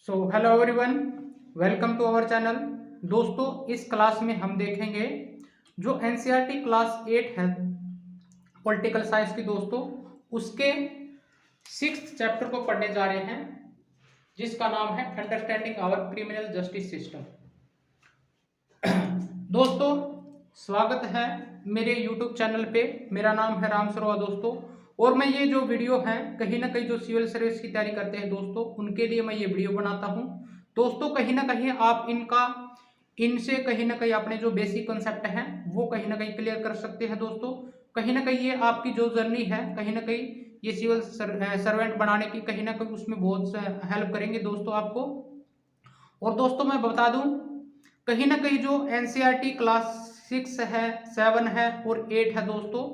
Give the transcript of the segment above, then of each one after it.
Hello everyone, welcome to our channel. दोस्तों, इस class में हम देखेंगे जो एनसीईआरटी क्लास 8 है पॉलिटिकल साइंस की दोस्तों, उसके 6th चैप्टर को पढ़ने जा रहे हैं, जिसका नाम है understanding our criminal justice system. दोस्तों, स्वागत है मेरे यूट्यूब चैनल पे। मेरा नाम है राम सरवा दोस्तों, और मैं ये जो वीडियो है कहीं ना कहीं जो सिविल सर्विस की तैयारी करते हैं दोस्तों, उनके लिए मैं ये वीडियो बनाता हूँ। दोस्तों, कहीं ना कहीं आप इनसे कहीं ना कहीं अपने जो बेसिक कॉन्सेप्ट हैं वो कहीं ना कहीं क्लियर कर सकते हैं दोस्तों। कहीं ना कहीं ये आपकी जो जर्नी है, कहीं ना कहीं ये सिविल सर्वेंट बनाने की कहीं ना कहीं उसमें बहुत हेल्प करेंगे दोस्तों आपको। और दोस्तों, मैं बता दूं, कहीं ना कहीं जो एनसीईआरटी क्लास 6 है, 7 है और 8 है दोस्तों,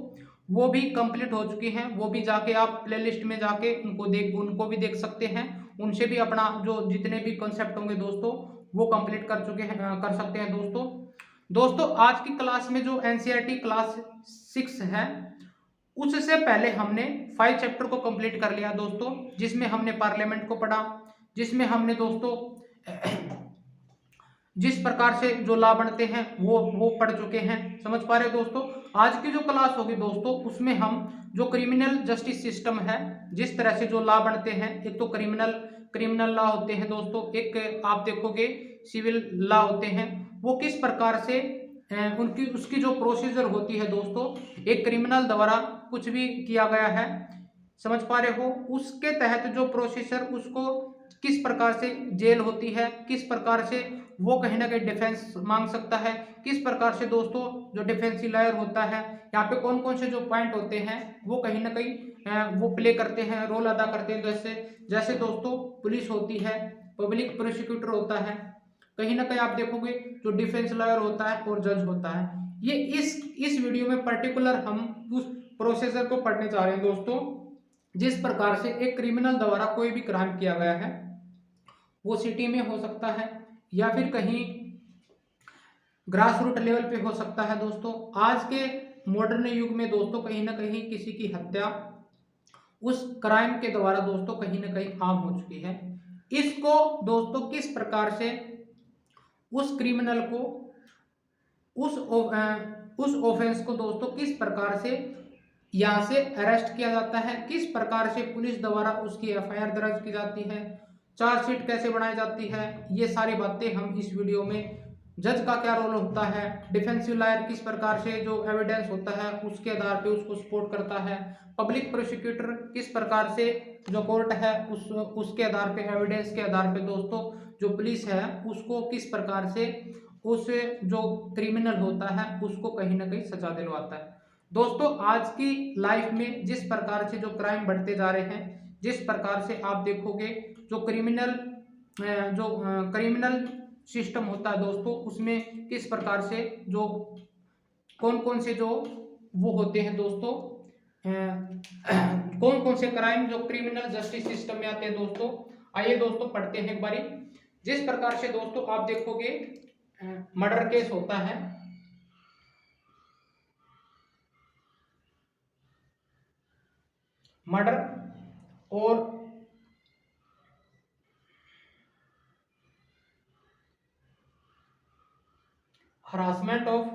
वो भी कंप्लीट हो चुकी हैं। वो भी जाके आप प्लेलिस्ट में जाके उनको भी देख सकते हैं। उनसे भी अपना जो जितने भी कॉन्सेप्ट होंगे दोस्तों वो कंप्लीट कर सकते हैं दोस्तों। दोस्तों, आज की क्लास में जो एनसीईआरटी क्लास 6 है, उससे पहले हमने 5 चैप्टर को कंप्लीट कर लिया दोस्तों, जिसमें हमने पार्लियामेंट को पढ़ा, जिसमें हमने दोस्तों जिस प्रकार से जो लॉ बनते हैं वो पढ़ चुके हैं। समझ पा रहे हो दोस्तों? आज की जो क्लास होगी दोस्तों, उसमें हम जो क्रिमिनल जस्टिस सिस्टम है, जिस तरह से जो लॉ बनते हैं, एक तो क्रिमिनल लॉ होते हैं दोस्तों, एक आप देखोगे सिविल लॉ होते हैं, वो किस प्रकार से उनकी उसकी जो प्रोसीजर होती है दोस्तों, एक क्रिमिनल द्वारा कुछ भी किया गया है, समझ पा रहे हो, उसके तहत जो प्रोसीजर उसको किस प्रकार से जेल होती है, किस प्रकार से वो कहीं ना कहीं डिफेंस मांग सकता है, किस प्रकार से दोस्तों जो डिफेंसी लॉयर होता है, यहाँ पे कौन कौन से जो पॉइंट होते हैं वो कहीं ना कहीं वो प्ले करते हैं, रोल अदा करते हैं। जैसे जैसे दोस्तों पुलिस होती है, पब्लिक प्रोसिक्यूटर होता है, कहीं ना कहीं आप देखोगे जो डिफेंस लॉयर होता है और जज होता है। ये इस वीडियो में पर्टिकुलर हम उस प्रोसीजर को पढ़ने जा रहे हैं दोस्तों, जिस प्रकार से एक क्रिमिनल द्वारा कोई भी क्राइम किया गया है, वो सिटी में हो सकता है या फिर कहीं ग्रास रूट लेवल पे हो सकता है दोस्तों। आज के मॉडर्न युग में दोस्तों कहीं ना कहीं किसी की हत्या उस क्राइम के द्वारा दोस्तों कहीं ना कहीं आम हो चुकी है। इसको दोस्तों किस प्रकार से उस क्रिमिनल को उस ऑफेंस को दोस्तों किस प्रकार से यहाँ से अरेस्ट किया जाता है, किस प्रकार से पुलिस द्वारा उसकी एफआईआर दर्ज की जाती है, चार्जशीट कैसे बनाई जाती है, ये सारी बातें हम इस वीडियो में, जज का क्या रोल होता है, डिफेंसिव लॉयर किस प्रकार से जो एविडेंस होता है उसके आधार पे उसको सपोर्ट करता है, पब्लिक प्रोसिक्यूटर किस प्रकार से जो कोर्ट है उसके आधार पे, एविडेंस के आधार पे दोस्तों जो पुलिस है उसको किस प्रकार से उस जो क्रिमिनल होता है उसको कहीं ना कहीं सजा दिलवाता है। दोस्तों, आज की लाइफ में जिस प्रकार से जो क्राइम बढ़ते जा रहे हैं, जिस प्रकार से आप देखोगे जो क्रिमिनल सिस्टम होता है दोस्तों, उसमें किस प्रकार से जो कौन कौन से जो वो होते हैं दोस्तों, कौन कौन से क्राइम जो क्रिमिनल जस्टिस सिस्टम में आते हैं दोस्तों। आइए दोस्तों पढ़ते हैं एक बारी। जिस प्रकार से दोस्तों आप देखोगे मर्डर केस होता है, मर्डर और हरासमेंट ऑफ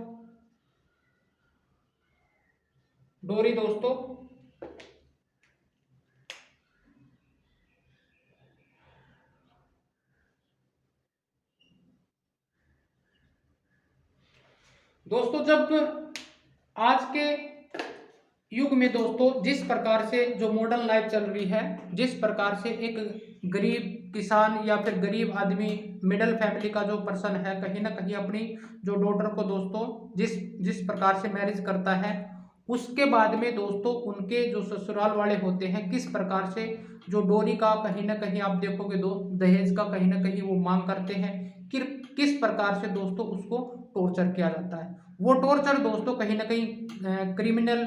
डोरी दोस्तों, दोस्तों जब आज के युग में दोस्तों जिस प्रकार से जो मॉडर्न लाइफ चल रही है, जिस प्रकार से एक गरीब किसान या फिर गरीब आदमी, मिडिल फैमिली का जो पर्सन है, कहीं ना कहीं अपनी जो डॉटर को दोस्तों जिस जिस प्रकार से मैरिज करता है, उसके बाद में दोस्तों उनके जो ससुराल वाले होते हैं किस प्रकार से जो डोरी का कहीं ना कहीं आप देखोगे दहेज का कहीं ना कहीं वो मांग करते हैं, किस प्रकार से दोस्तों उसको टॉर्चर किया जाता है। वो टॉर्चर दोस्तों कहीं ना कहीं क्रिमिनल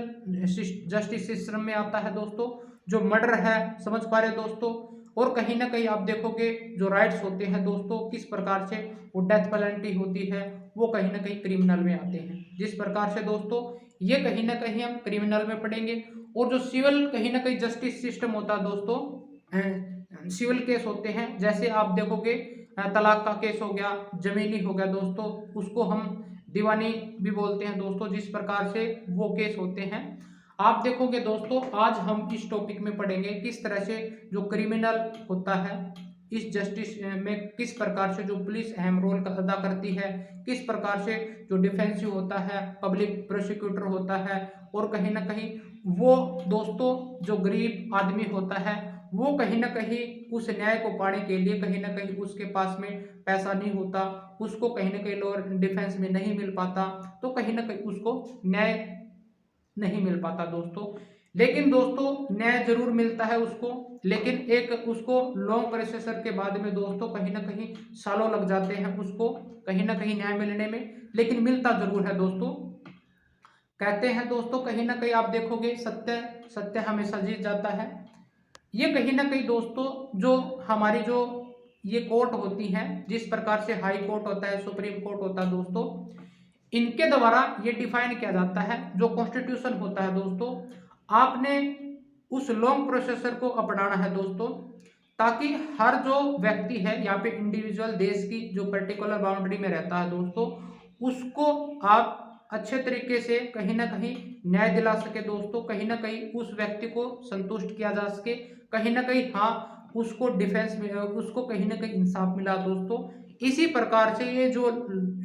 जस्टिस सिस्टम में आता है दोस्तों, जो मर्डर है, समझ पा रहे दोस्तों। और कहीं ना कहीं आप देखोगे जो राइट्स होते हैं दोस्तों, किस प्रकार से वो डेथ पेनल्टी होती है, वो कहीं ना कहीं क्रिमिनल में आते हैं। जिस प्रकार से दोस्तों ये कहीं ना कहीं हम क्रिमिनल में पढ़ेंगे। और जो सिविल कहीं ना कहीं जस्टिस सिस्टम होता है दोस्तों, सिविल केस होते हैं, जैसे आप देखोगे तलाक का केस हो गया, जमीनी हो गया दोस्तों, उसको हम दीवानी भी बोलते हैं दोस्तों, जिस प्रकार से वो केस होते हैं। आप देखोगे दोस्तों, आज हम इस टॉपिक में पढ़ेंगे किस तरह से जो क्रिमिनल होता है इस जस्टिस में किस प्रकार से जो पुलिस अहम रोल अदा करती है, किस प्रकार से जो डिफेंसिव होता है, पब्लिक प्रोसिक्यूटर होता है, और कहीं ना कहीं वो दोस्तों जो गरीब आदमी होता है वो कहीं ना कहीं उस न्याय को पाने के लिए कहीं ना कहीं उसके पास में पैसा नहीं होता, उसको कहीं ना कहीं लोअर डिफेंस में नहीं मिल पाता, तो कहीं ना कहीं उसको न्याय नहीं मिल पाता दोस्तों। लेकिन दोस्तों न्याय जरूर मिलता है उसको, लेकिन एक उसको लॉन्ग प्रोसेसर के बाद में दोस्तों कहीं ना कहीं सालों लग जाते हैं उसको कहीं ना कहीं न्याय मिलने में, लेकिन मिलता जरूर है दोस्तों। कहते हैं दोस्तों कहीं ना कहीं आप देखोगे सत्य सत्य हमेशा जीत जाता है। ये कहीं ना कहीं दोस्तों जो हमारी जो ये कोर्ट होती हैं, जिस प्रकार से हाई कोर्ट होता है, सुप्रीम कोर्ट होता है दोस्तों, इनके द्वारा ये डिफाइन किया जाता है जो कॉन्स्टिट्यूशन होता है दोस्तों। आपने उस लॉन्ग प्रोसेसर को अपनाना है दोस्तों, ताकि हर जो व्यक्ति है यहाँ पे इंडिविजुअल देश की जो पर्टिकुलर बाउंड्री में रहता है दोस्तों, उसको आप अच्छे तरीके से कहीं ना कहीं न्याय दिला सके दोस्तों, कहीं ना कहीं उस व्यक्ति को संतुष्ट किया जा सके, कहीं ना कहीं हाँ उसको डिफेंस में उसको कहीं ना कहीं इंसाफ मिला दोस्तों। इसी प्रकार से ये जो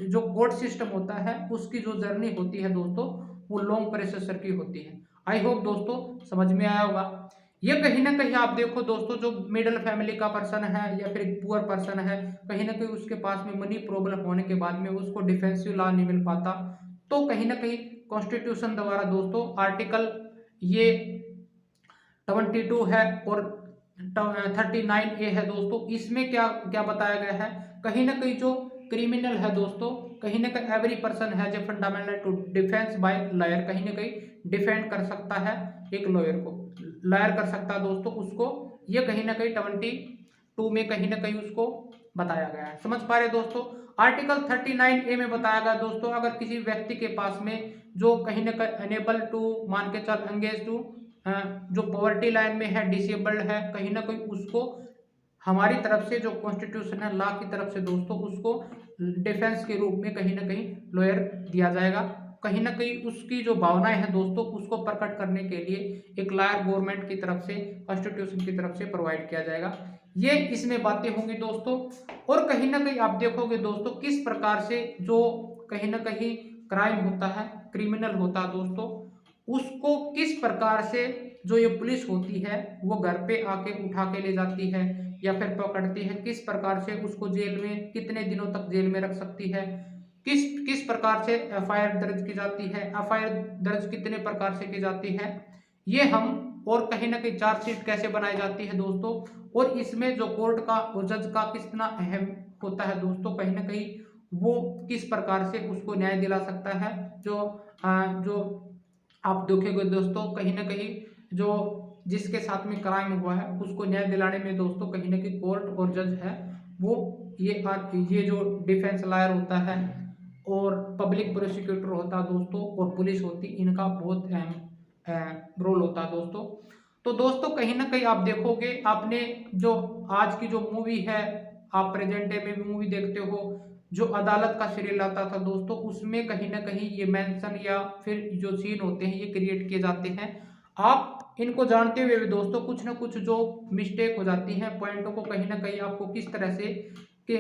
जो कोर्ट सिस्टम होता है उसकी जो जर्नी होती है दोस्तों वो लॉन्ग प्रोसेसर की होती है। आई होप दोस्तों समझ में आया होगा। ये कहीं ना कहीं आप देखो दोस्तों जो मिडिल फैमिली का पर्सन है या फिर पुअर पर्सन है, कहीं ना कहीं उसके पास में मनी प्रॉब्लम होने के बाद में उसको डिफेंसिव लॉ नहीं मिल पाता, तो कहीं ना कहीं कॉन्स्टिट्यूशन द्वारा दोस्तों आर्टिकल ये 22 है और 39A है दोस्तों, इसमें क्या क्या बताया गया है, कहीं ना कहीं जो क्रिमिनल है दोस्तों, कहीं ना कहीं एवरी पर्सन है जो fundamental to defence by lawyer, कहीं ना कहीं डिफेंड कर सकता है एक लॉयर को, लॉयर कर सकता है दोस्तों उसको। ये कहीं ना कहीं 22 में कहीं ना कहीं उसको बताया गया है। समझ पा रहे दोस्तों। आर्टिकल 39A में बताया गया दोस्तों, अगर किसी व्यक्ति के पास में जो कहीं ना कहीं अनेबल टू मान के चल एंगेज टू जो पॉवर्टी लाइन में है, डिसेबल्ड है, कहीं ना कहीं उसको हमारी तरफ से जो कॉन्स्टिट्यूशन है लॉ की तरफ से दोस्तों उसको डिफेंस के रूप में कहीं ना कहीं लॉयर दिया जाएगा। कहीं ना कहीं उसकी जो भावनाएं हैं दोस्तों उसको प्रकट करने के लिए एक लॉयर गवर्नमेंट की तरफ से कॉन्स्टिट्यूशन की तरफ से प्रोवाइड किया जाएगा। ये इसमें बातें होंगी दोस्तों। और कहीं ना कहीं आप देखोगे दोस्तों किस प्रकार से जो कहीं ना कहीं क्राइम होता है, क्रिमिनल होता है दोस्तों, उसको किस प्रकार से जो ये पुलिस होती है वो घर पे आके उठा के ले जाती है या फिर पकड़ती है, किस प्रकार से उसको जेल में कितने दिनों तक जेल में रख सकती है, किस किस प्रकार से एफआईआर दर्ज की जाती है, एफआईआर दर्ज कितने प्रकार से की जाती है, ये हम और कहीं ना कहीं चार्जशीट कैसे बनाई जाती है दोस्तों, और इसमें जो कोर्ट का और जज का कितना अहम होता है दोस्तों, कहीं ना कहीं वो किस प्रकार से उसको न्याय दिला सकता है। जो आप देखोगे दोस्तों कहीं ना कहीं जो जिसके साथ में क्राइम हुआ है उसको न्याय दिलाने में दोस्तों कहीं ना कहीं कोर्ट और जज है वो ये जो डिफेंस लॉयर होता है और पब्लिक प्रोसिक्यूटर होता है दोस्तों और पुलिस होती, इनका बहुत अहम रोल होता है दोस्तों। तो दोस्तों कहीं ना कहीं आप देखोगे, आपने जो आज की जो मूवी है, आप प्रेजेंट डे में मूवी देखते हो, जो अदालत का सीरियल आता था दोस्तों, उसमें कहीं ना कहीं ये मेंशन या फिर जो सीन होते हैं ये क्रिएट किए जाते हैं। आप इनको जानते हुए भी दोस्तों कुछ ना कुछ जो मिस्टेक हो जाती है, पॉइंटों को कहीं ना कहीं आपको किस तरह से कि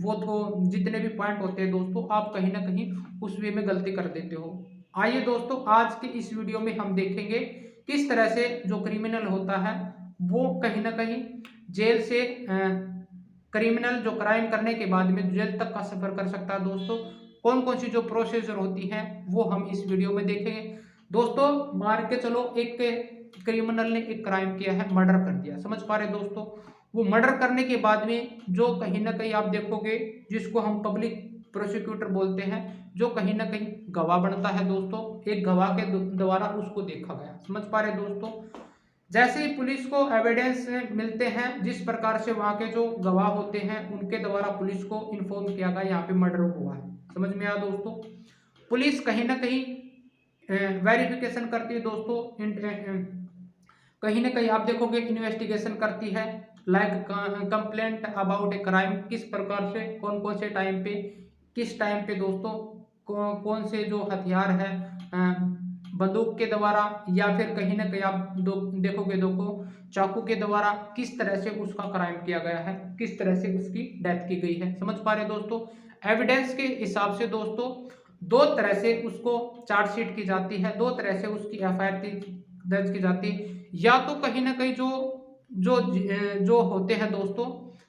वो तो जितने भी पॉइंट होते हैं दोस्तों आप कहीं ना कहीं उस वे में गलती कर देते हो। आइए दोस्तों आज के इस वीडियो में हम देखेंगे किस तरह से जो क्रिमिनल होता है वो कहीं ना कहीं जेल से क्रिमिनल जो क्राइम करने के बाद में जेल तक का सफर कर सकता है दोस्तों। कौन कौन सी जो प्रोसीजर होती है वो हम इस वीडियो में देखेंगे दोस्तों। मान के चलो एक क्रिमिनल ने एक क्राइम किया है, मर्डर कर दिया, समझ पा रहे दोस्तों। वो मर्डर करने के बाद में जो कहीं ना कहीं आप देखोगे जिसको हम पब्लिक प्रोसिक्यूटर बोलते हैं, जो कहीं ना कहीं गवाह बनता है दोस्तों, एक गवाह के द्वारा उसको देखा गया, समझ पा रहे दोस्तों। जैसे ही पुलिस को एविडेंस मिलते हैं, जिस प्रकार से वहाँ के जो गवाह होते हैं उनके द्वारा पुलिस को इन्फॉर्म किया गया यहाँ पे मर्डर हुआ है, समझ में आया दोस्तों। पुलिस कहीं ना कहीं वेरिफिकेशन करती है दोस्तों, कहीं ना कहीं आप देखोगे इन्वेस्टिगेशन करती है, like complaint about a crime, किस प्रकार से कौन कौन से टाइम पे, किस टाइम पे दोस्तों कौन से जो हथियार है बंदूक के द्वारा या फिर कहीं ना कहीं आप देखोगे चाकू के द्वारा किस तरह से उसका क्राइम किया गया है, किस तरह से उसकी डेथ की गई है। समझ पा रहे दोस्तों। एविडेंस के हिसाब से दोस्तों दो तरह से उसको चार्जशीट की जाती है, दो तरह से उसकी एफआईआर दर्ज की जाती है। या तो कहीं ना कहीं जो जो जो होते हैं दोस्तों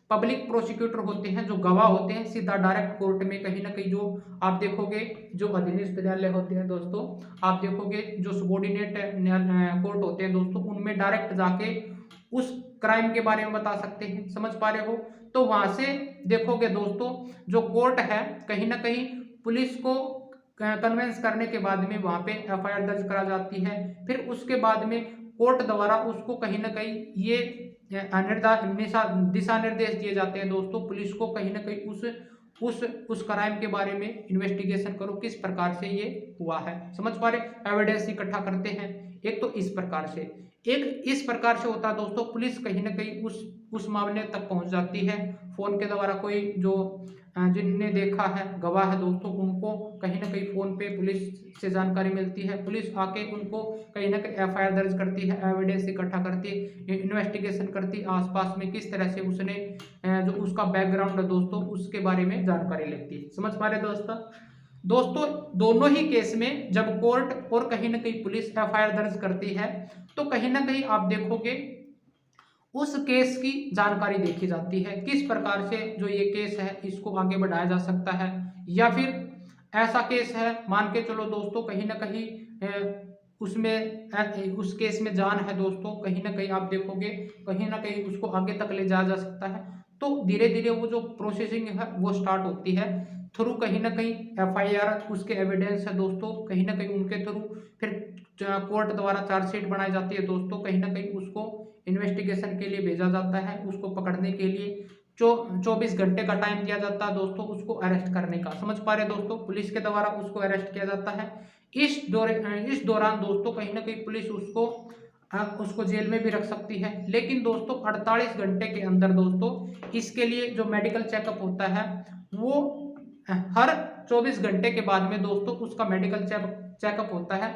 पब्लिक प्रोसिक्यूटर होते हैं, जो गवाह होते हैं, सीधा डायरेक्ट कोर्ट में कहीं ना कहीं जो आप देखोगे जो अधीनस्थ न्यायालय होते हैं दोस्तों, आप देखोगे जो सबॉर्डिनेट कोर्ट होते हैं दोस्तों, उनमें डायरेक्ट जाके उस क्राइम के बारे में बता सकते हैं। समझ पा रहे हो। तो वहां से देखोगे दोस्तों जो कोर्ट है कहीं ना कहीं पुलिस को कन्वेंस करने के बाद में वहां पे एफआईआर दर्ज करा जाती है। फिर उसके बाद में कोर्ट द्वारा उसको कहीं ना कहीं ये दिशा निर्देश दिए जाते हैं दोस्तों पुलिस को, कहीं ना कहीं उस क्राइम के बारे में इन्वेस्टिगेशन करो, किस प्रकार से ये हुआ है। समझ पा रहे। एविडेंस इकट्ठा करते हैं। एक तो इस प्रकार से, एक इस प्रकार से होता है दोस्तों पुलिस कहीं ना कहीं उस मामले तक पहुंच जाती है फोन के द्वारा। कोई जो जिनने देखा है गवाह है दोस्तों, उनको कहीं ना कहीं फोन पे पुलिस से जानकारी मिलती है। पुलिस आके उनको कहीं ना कहीं एफआईआर दर्ज करती है, एविडेंस इकट्ठा करती है, इन्वेस्टिगेशन करती है, आसपास में किस तरह से उसने जो उसका बैकग्राउंड है दोस्तों उसके बारे में जानकारी लेती है। समझ पा रहे दोस्तों दोनों ही केस में जब कोर्ट और कहीं ना कहीं पुलिस एफआईआर दर्ज करती है तो कहीं ना कहीं आप देखोगे उस केस की जानकारी देखी जाती है, किस प्रकार से जो ये केस है इसको आगे बढ़ाया जा सकता है। या फिर ऐसा केस है मान के चलो दोस्तों कहीं ना कहीं उसमें उस केस में जान है दोस्तों, कहीं ना कहीं आप देखोगे कहीं ना कहीं उसको आगे तक ले जाया जा सकता है। तो धीरे धीरे वो जो प्रोसेसिंग है वो स्टार्ट होती है थ्रू कहीं ना कहीं एफआईआर, उसके एविडेंस है दोस्तों, कहीं ना कहीं उनके थ्रू फिर कोर्ट द्वारा चार्जशीट बनाई जाती है दोस्तों, कहीं ना कहीं उसको इन्वेस्टिगेशन के लिए भेजा जाता है, उसको पकड़ने के लिए 24 घंटे का टाइम दिया जाता है दोस्तों उसको अरेस्ट करने का। समझ पा रहे दोस्तों। पुलिस के द्वारा उसको अरेस्ट किया जाता है। इस दौरान दोस्तों कहीं ना कहीं पुलिस उसको जेल में भी रख सकती है। लेकिन दोस्तों 48 घंटे के अंदर दोस्तों इसके लिए जो मेडिकल चेकअप होता है वो हर 24 घंटे के बाद में दोस्तों उसका मेडिकल चेकअप होता है।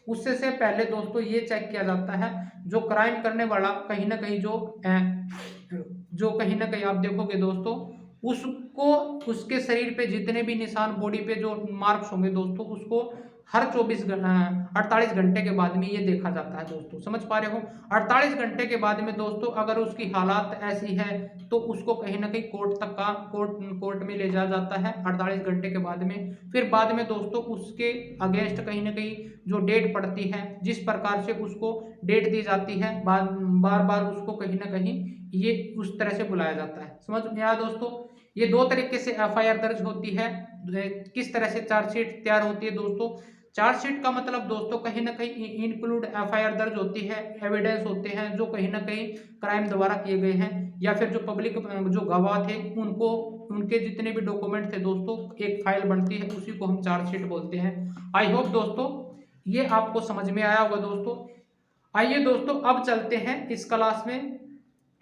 उससे से पहले दोस्तों ये चेक किया जाता है जो क्राइम करने वाला कहीं ना कहीं जो कहीं ना कहीं आप देखोगे दोस्तों उसको उसके शरीर पे जितने भी निशान बॉडी पे जो मार्क्स होंगे दोस्तों उसको हर 48 घंटे के बाद में ये देखा जाता है दोस्तों। समझ पा रहे हो। 48 घंटे के बाद में दोस्तों अगर उसकी हालात ऐसी है तो उसको कहीं ना कहीं कोर्ट में ले जाया जाता है 48 घंटे के बाद में। फिर बाद में दोस्तों उसके अगेंस्ट कहीं ना कहीं जो डेट पड़ती है, जिस प्रकार से उसको डेट दी जाती है, बार बार उसको कहीं ना कहीं ये उस तरह से बुलाया जाता है। समझ में आया दोस्तों। ये दो तरीके से एफआईआर दर्ज होती है। किस तरह से चार्जशीट तैयार होती है दोस्तों। चार्जशीट का मतलब दोस्तों कहीं ना कहीं इंक्लूड एफआईआर दर्ज होती है, एविडेंस होते हैं जो कहीं ना कहीं क्राइम द्वारा किए गए हैं, या फिर जो पब्लिक जो गवाह थे उनको उनके जितने भी डॉक्यूमेंट थे दोस्तों एक फाइल बनती है, उसी को हम चार्जशीट बोलते हैं। आई होप दोस्तों ये आपको समझ में आया होगा दोस्तों। आइए दोस्तों अब चलते हैं इस क्लास में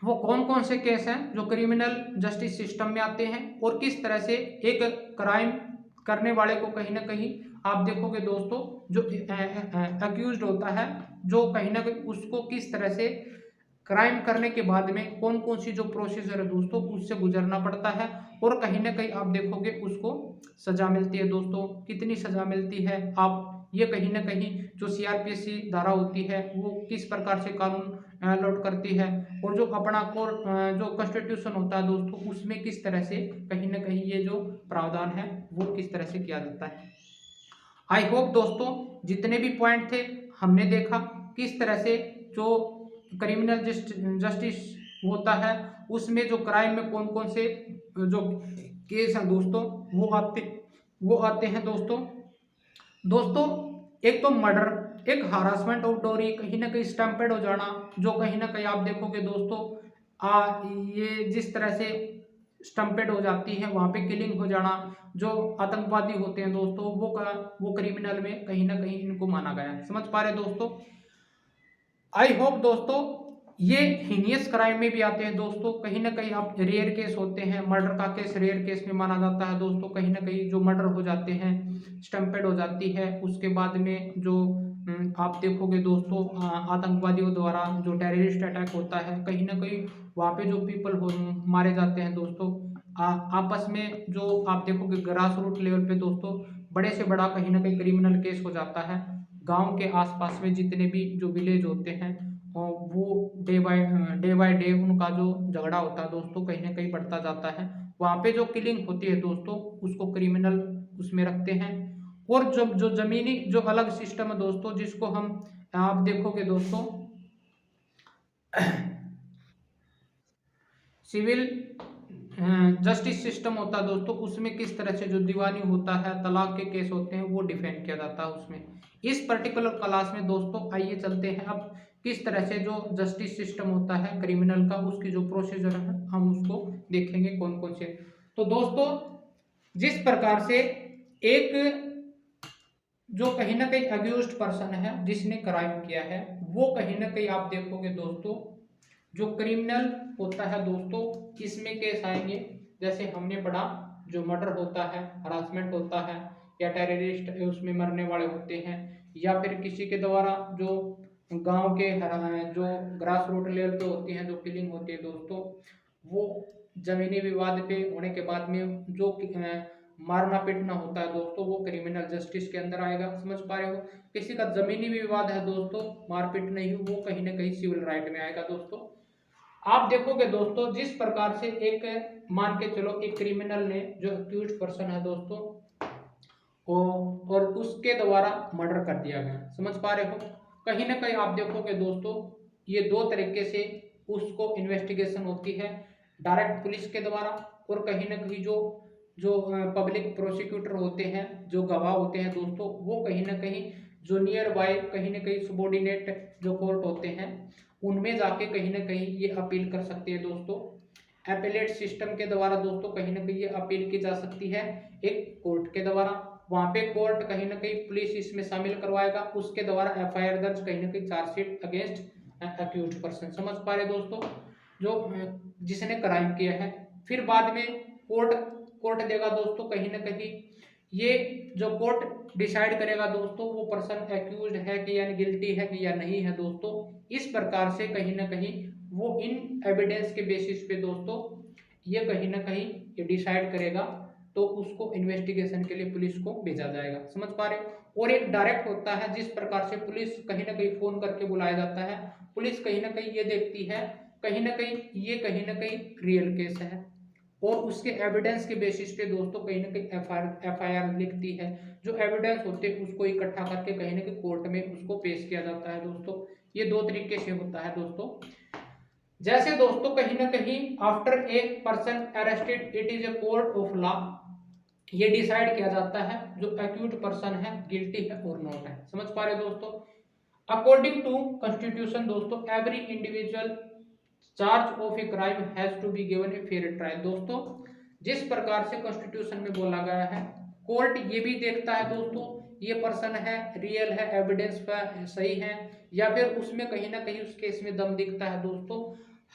वो कौन कौन से केस हैं जो क्रिमिनल जस्टिस सिस्टम में आते हैं और किस तरह से एक क्राइम करने वाले को कहीं ना कहीं आप देखोगे दोस्तों जो अक्यूज्ड होता है, जो कहीं ना कहीं उसको किस तरह से क्राइम करने के बाद में कौन कौन सी जो प्रोसीजर है दोस्तों उससे गुजरना पड़ता है, और कहीं ना कहीं आप देखोगे उसको सजा मिलती है दोस्तों। कितनी सजा मिलती है आप ये कहीं ना कहीं जो सीआरपीसी धारा होती है वो किस प्रकार से कानून लॉट करती है, और जो अपना कोर जो कॉन्स्टिट्यूशन होता है दोस्तों उसमें किस तरह से कहीं ना कहीं ये जो प्रावधान है वो किस तरह से किया जाता है। आई होप दोस्तों जितने भी पॉइंट थे हमने देखा किस तरह से जो क्रिमिनल जस्टिस होता है उसमें जो क्राइम में कौन कौन से जो केस हैं दोस्तों वो आते हैं दोस्तों एक तो मर्डर, एक हरासमेंट ऑफ डोरी, कहीं ना कहीं स्टम्पेड हो जाना, जो कहीं ना कहीं आप देखोगे दोस्तों ये जिस तरह से स्टम्पेड हो जाती है वहाँ पे किलिंग हो जाना, जो आतंकवादी होते हैं दोस्तों वो क्रिमिनल में कहीं ना कहीं इनको माना गया है। समझ पा रहे दोस्तों। आई होप दोस्तों ये हीनियस क्राइम में भी आते हैं दोस्तों। कहीं ना कहीं आप रेयर केस होते हैं, मर्डर का केस रेयर केस में माना जाता है दोस्तों। कहीं ना कहीं जो मर्डर हो जाते हैं, स्टम्पेड हो जाती है, उसके बाद में जो आप देखोगे दोस्तों आतंकवादियों द्वारा जो टेररिस्ट अटैक होता है, कहीं ना कहीं वहाँ पे जो पीपल हो मारे जाते हैं दोस्तों। आपस में जो आप देखोगे ग्रास रूट लेवल पे दोस्तों बड़े से बड़ा कहीं ना कहीं क्रिमिनल केस हो जाता है। गांव के आसपास में जितने भी जो विलेज होते हैं वो डे बाय डे उनका जो झगड़ा होता है दोस्तों कहीं ना कहीं बढ़ता जाता है। वहाँ पे जो किलिंग होती है दोस्तों उसको क्रिमिनल उसमें रखते हैं। और जब जो जमीनी जो अलग सिस्टम है दोस्तों, जिसको हम आप देखोगे दोस्तों सिविल जस्टिस सिस्टम होता है दोस्तों, उसमें किस तरह से जो दीवानी होता है, तलाक के केस होते हैं, वो डिफेंड किया जाता है उसमें। इस पर्टिकुलर क्लास में दोस्तों आइए चलते हैं अब किस तरह से जो जस्टिस सिस्टम होता है क्रिमिनल का, उसकी जो प्रोसीजर है हम उसको देखेंगे कौन कौन से। तो दोस्तों जिस प्रकार से एक जो कहीं ना कहीं अक्यूज्ड पर्सन है जिसने क्राइम किया है, वो कहीं ना कहीं आप देखोगे दोस्तों जो क्रिमिनल होता है दोस्तों, इसमें केस आएंगे जैसे हमने पढ़ा जो मर्डर होता है, हरासमेंट होता है, या टेररिस्ट उसमें मरने वाले होते हैं, या फिर किसी के द्वारा जो गांव के जो ग्रास रूट लेवल पे होती हैं जो किलिंग होती है दोस्तों, वो जमीनी विवाद पे होने के बाद में जो मारना पीटना होता है दोस्तों, वो क्रिमिनल जस्टिस के अंदर आएगा। समझ पा रहे हो? किसी का जमीनी विवाद है दोस्तों, मारपीट नहीं, वो कहीं ना कहीं सिविल राइट में आएगा दोस्तों। आप देखोगे दोस्तों जिस प्रकार से एक मान के चलो एक क्रिमिनल ने जो अक्यूज्ड पर्सन है दोस्तों और उसके द्वारा मर्डर कर दिया गया। समझ पा रहे हो? कहीं ना कहीं आप देखोगे दोस्तों ये दो तरीके से उसको इन्वेस्टिगेशन होती है, डायरेक्ट पुलिस के द्वारा, और कहीं ना कहीं जो जो पब्लिक प्रोसिक्यूटर होते हैं, जो गवाह होते हैं दोस्तों, वो कहीं ना कहीं जो नियर बाय कहीं ना कहीं सबॉर्डिनेट जो कोर्ट होते हैं उनमें जाके कहीं ना कहीं ये अपील कर सकते हैं दोस्तों। एपेलेट सिस्टम के द्वारा दोस्तों कहीं ना कहीं ये अपील की जा सकती है एक कोर्ट के द्वारा। वहां पे कोर्ट कहीं ना कहीं पुलिस इसमें शामिल करवाएगा, उसके द्वारा एफआईआर दर्ज कहीं ना कहीं चार्जशीट अगेंस्ट अक्यूज्ड पर्सन। समझ पा रहे दोस्तों? जो जिसने क्राइम किया है, फिर बाद में कोर्ट कोर्ट देगा दोस्तों कहीं ना कहीं ये जो कोर्ट डिसाइड करेगा दोस्तों वो पर्सन एक्यूज्ड है कि या गिल्टी है कि या नहीं है दोस्तों। इस प्रकार से कहीं ना कहीं वो इन एविडेंस के बेसिस पे दोस्तों ये कहीं ना कहीं ये डिसाइड करेगा, तो उसको इन्वेस्टिगेशन के लिए पुलिस को भेजा जाएगा। समझ पा रहे हो? और एक डायरेक्ट होता है जिस प्रकार से पुलिस कहीं ना कहीं फोन करके बुलाया जाता है, पुलिस कहीं ना कहीं ये देखती है कहीं ना कहीं ये कहीं ना कहीं रियल केस है, और उसके एविडेंस के बेसिस पे दोस्तों कहीं ना कहीं एफआईआर लिखती है। जो एविडेंस होते हैं उसको इकट्ठा करके कहीं ना कहीं कोर्ट में उसको पेश किया जाता है दोस्तों। ये दो तरीके से होता है दोस्तों। जैसे दोस्तों कहीं ना कहीं after a person arrested it is a court of law, ये डिसाइड किया जाता है जो एक्यूट पर्सन है गिल्टी है और नॉट है। समझ पा रहे दोस्तों? अकॉर्डिंग टू कॉन्स्टिट्यूशन दोस्तों every individual charge of a crime has to be given a fair trial. दोस्तों जिस प्रकार से कॉन्स्टिट्यूशन में बोला गया है, कोर्ट ये भी देखता है दोस्तों ये पर्सन है रियल है, एविडेंस पर सही है, या फिर उसमें कहीं ना कहीं उस केस में दम दिखता है दोस्तों।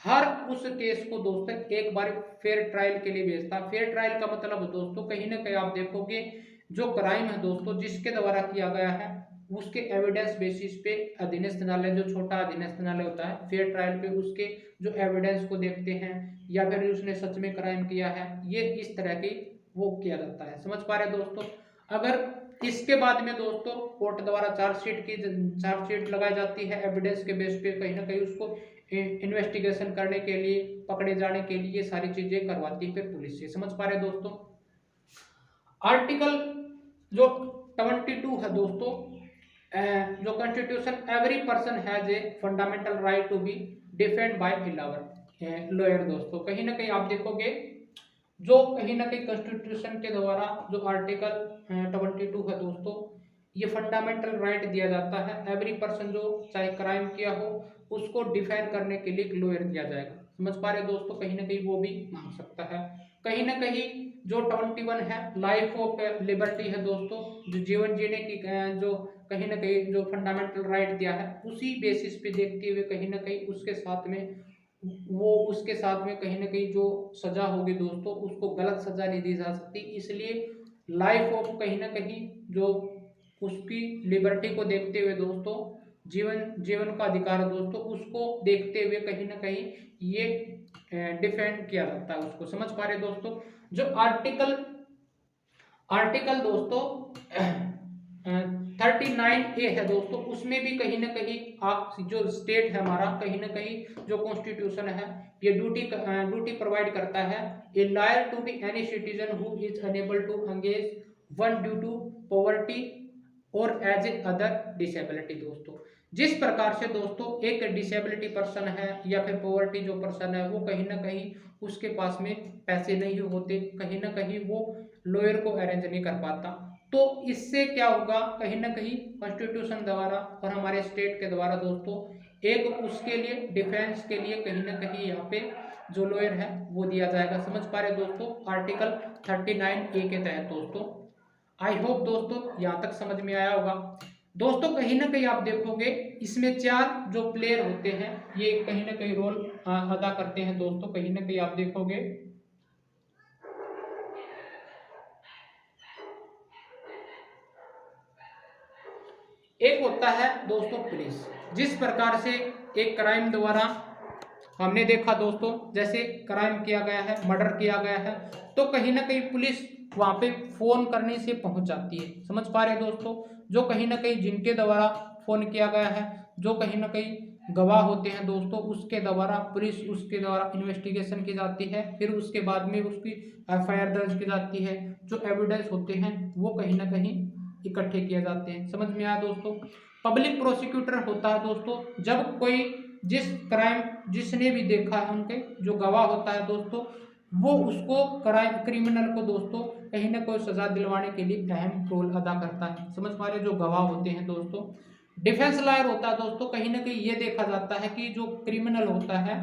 हर उस केस को दोस्तों एक बार फेयर ट्रायल के लिए भेजता है। फेयर ट्रायल का मतलब दोस्तों कहीं ना कहीं आप देखोगे जो क्राइम है दोस्तों जिसके द्वारा किया गया है उसके एविडेंस बेसिस पे अधीनस्थ न्यायालय जो छोटा अधीनस्थ न्यायालय होता है फेयर ट्रायल पे उसके जो एविडेंस को देखते हैं, या फिर उसने सच में क्राइम किया है, ये इस तरह की वो किया जाता है। समझ पा रहे दोस्तों? अगर इसके बाद में दोस्तों कोर्ट द्वारा चार्जशीट लगाई जाती है एविडेंस के बेस पे, कहीं ना कहीं उसको इन्वेस्टिगेशन करने के लिए पकड़े जाने के लिए ये सारी चीजें करवाती है फिर पुलिस से। समझ पा रहे दोस्तों? आर्टिकल जो 22 है दोस्तों जो constitution every person has a fundamental right to be defend by lawyer. दोस्तों कहीं ना कहीं आप देखोगे जो कहीं ना कहीं कॉन्स्टिट्यूशन के द्वारा जो आर्टिकल 22 है दोस्तों, ये फंडामेंटल राइट दिया जाता है एवरी पर्सन जो चाहे क्राइम किया हो उसको डिफेंड करने के लिए लॉयर दिया जाएगा। समझ पा रहे दोस्तों? कहीं ना कहीं वो भी मांग सकता है। कहीं ना कहीं जो 21 है लाइफ ऑफ लिबर्टी है दोस्तों, जो जीवन जीने की जो कहीं ना कहीं जो फंडामेंटल राइट दिया है उसी बेसिस पे देखते हुए कहीं ना कहीं उसके साथ में कहीं ना कहीं जो सजा होगी दोस्तों उसको गलत सजा नहीं दी जा सकती। इसलिए लाइफ ऑफ कहीं ना कहीं जो उसकी लिबर्टी को देखते हुए दोस्तों, जीवन का अधिकार दोस्तों, उसको देखते हुए कहीं ना कहीं ये डिफेंड किया जाता है उसको। समझ पा रहे दोस्तों? जो आर्टिकल दोस्तों 39A है दोस्तों, उसमें भी कहीं ना कहीं आप जो स्टेट है हमारा, कहीं ना कहीं जो कॉन्स्टिट्यूशन है ये ड्यूटी प्रोवाइड करता है a lawyer to be any citizen who is unable to engage one due to poverty और एज ए अदर डिसेबिलिटी। दोस्तों जिस प्रकार से दोस्तों एक डिसेबिलिटी पर्सन है या फिर पॉवर्टी जो पर्सन है वो कहीं ना कहीं उसके पास में पैसे नहीं होते, कहीं ना कहीं वो लॉयर को अरेंज नहीं कर पाता, तो इससे क्या होगा, कहीं ना कहीं कॉन्स्टिट्यूशन द्वारा और हमारे स्टेट के द्वारा दोस्तों एक उसके लिए डिफेंस के लिए कहीं ना कहीं यहाँ पे जो लॉयर है वो दिया जाएगा। समझ पा रहे दोस्तों? आर्टिकल 39A के तहत दोस्तों। आई होप दोस्तों यहाँ तक समझ में आया होगा। दोस्तों कहीं ना कहीं आप देखोगे इसमें 4 जो प्लेयर होते हैं ये कहीं ना कहीं रोल अदा करते हैं दोस्तों। कहीं ना कहीं आप देखोगे एक होता है दोस्तों पुलिस। जिस प्रकार से एक क्राइम द्वारा हमने देखा दोस्तों, जैसे क्राइम किया गया है, मर्डर किया गया है, तो कहीं ना कहीं पुलिस वहां पे फोन करने से पहुंच जाती है। समझ पा रहे दोस्तों? जो कहीं ना कहीं जिनके द्वारा फोन किया गया है, जो कहीं ना कहीं गवाह होते हैं दोस्तों, उसके द्वारा पुलिस उसके द्वारा इन्वेस्टिगेशन की जाती है, फिर उसके बाद में उसकी FIR दर्ज की जाती है। जो एविडेंस होते हैं वो कहीं ना कहीं इकट्ठे किए जाते हैं। समझ में आया दोस्तों? पब्लिक प्रोसिक्यूटर होता है दोस्तों जब कोई जिस क्राइम जिसने भी देखा है उनके जो गवाह होता है दोस्तों, वो उसको क्रिमिनल को दोस्तों कहीं ना कोई सजा दिलवाने के लिए अहम रोल अदा करता है। समझ पा रहे? जो गवाह होते हैं दोस्तों। डिफेंस लॉयर होता है दोस्तों, कहीं ना कहीं ये देखा जाता है कि जो क्रिमिनल होता है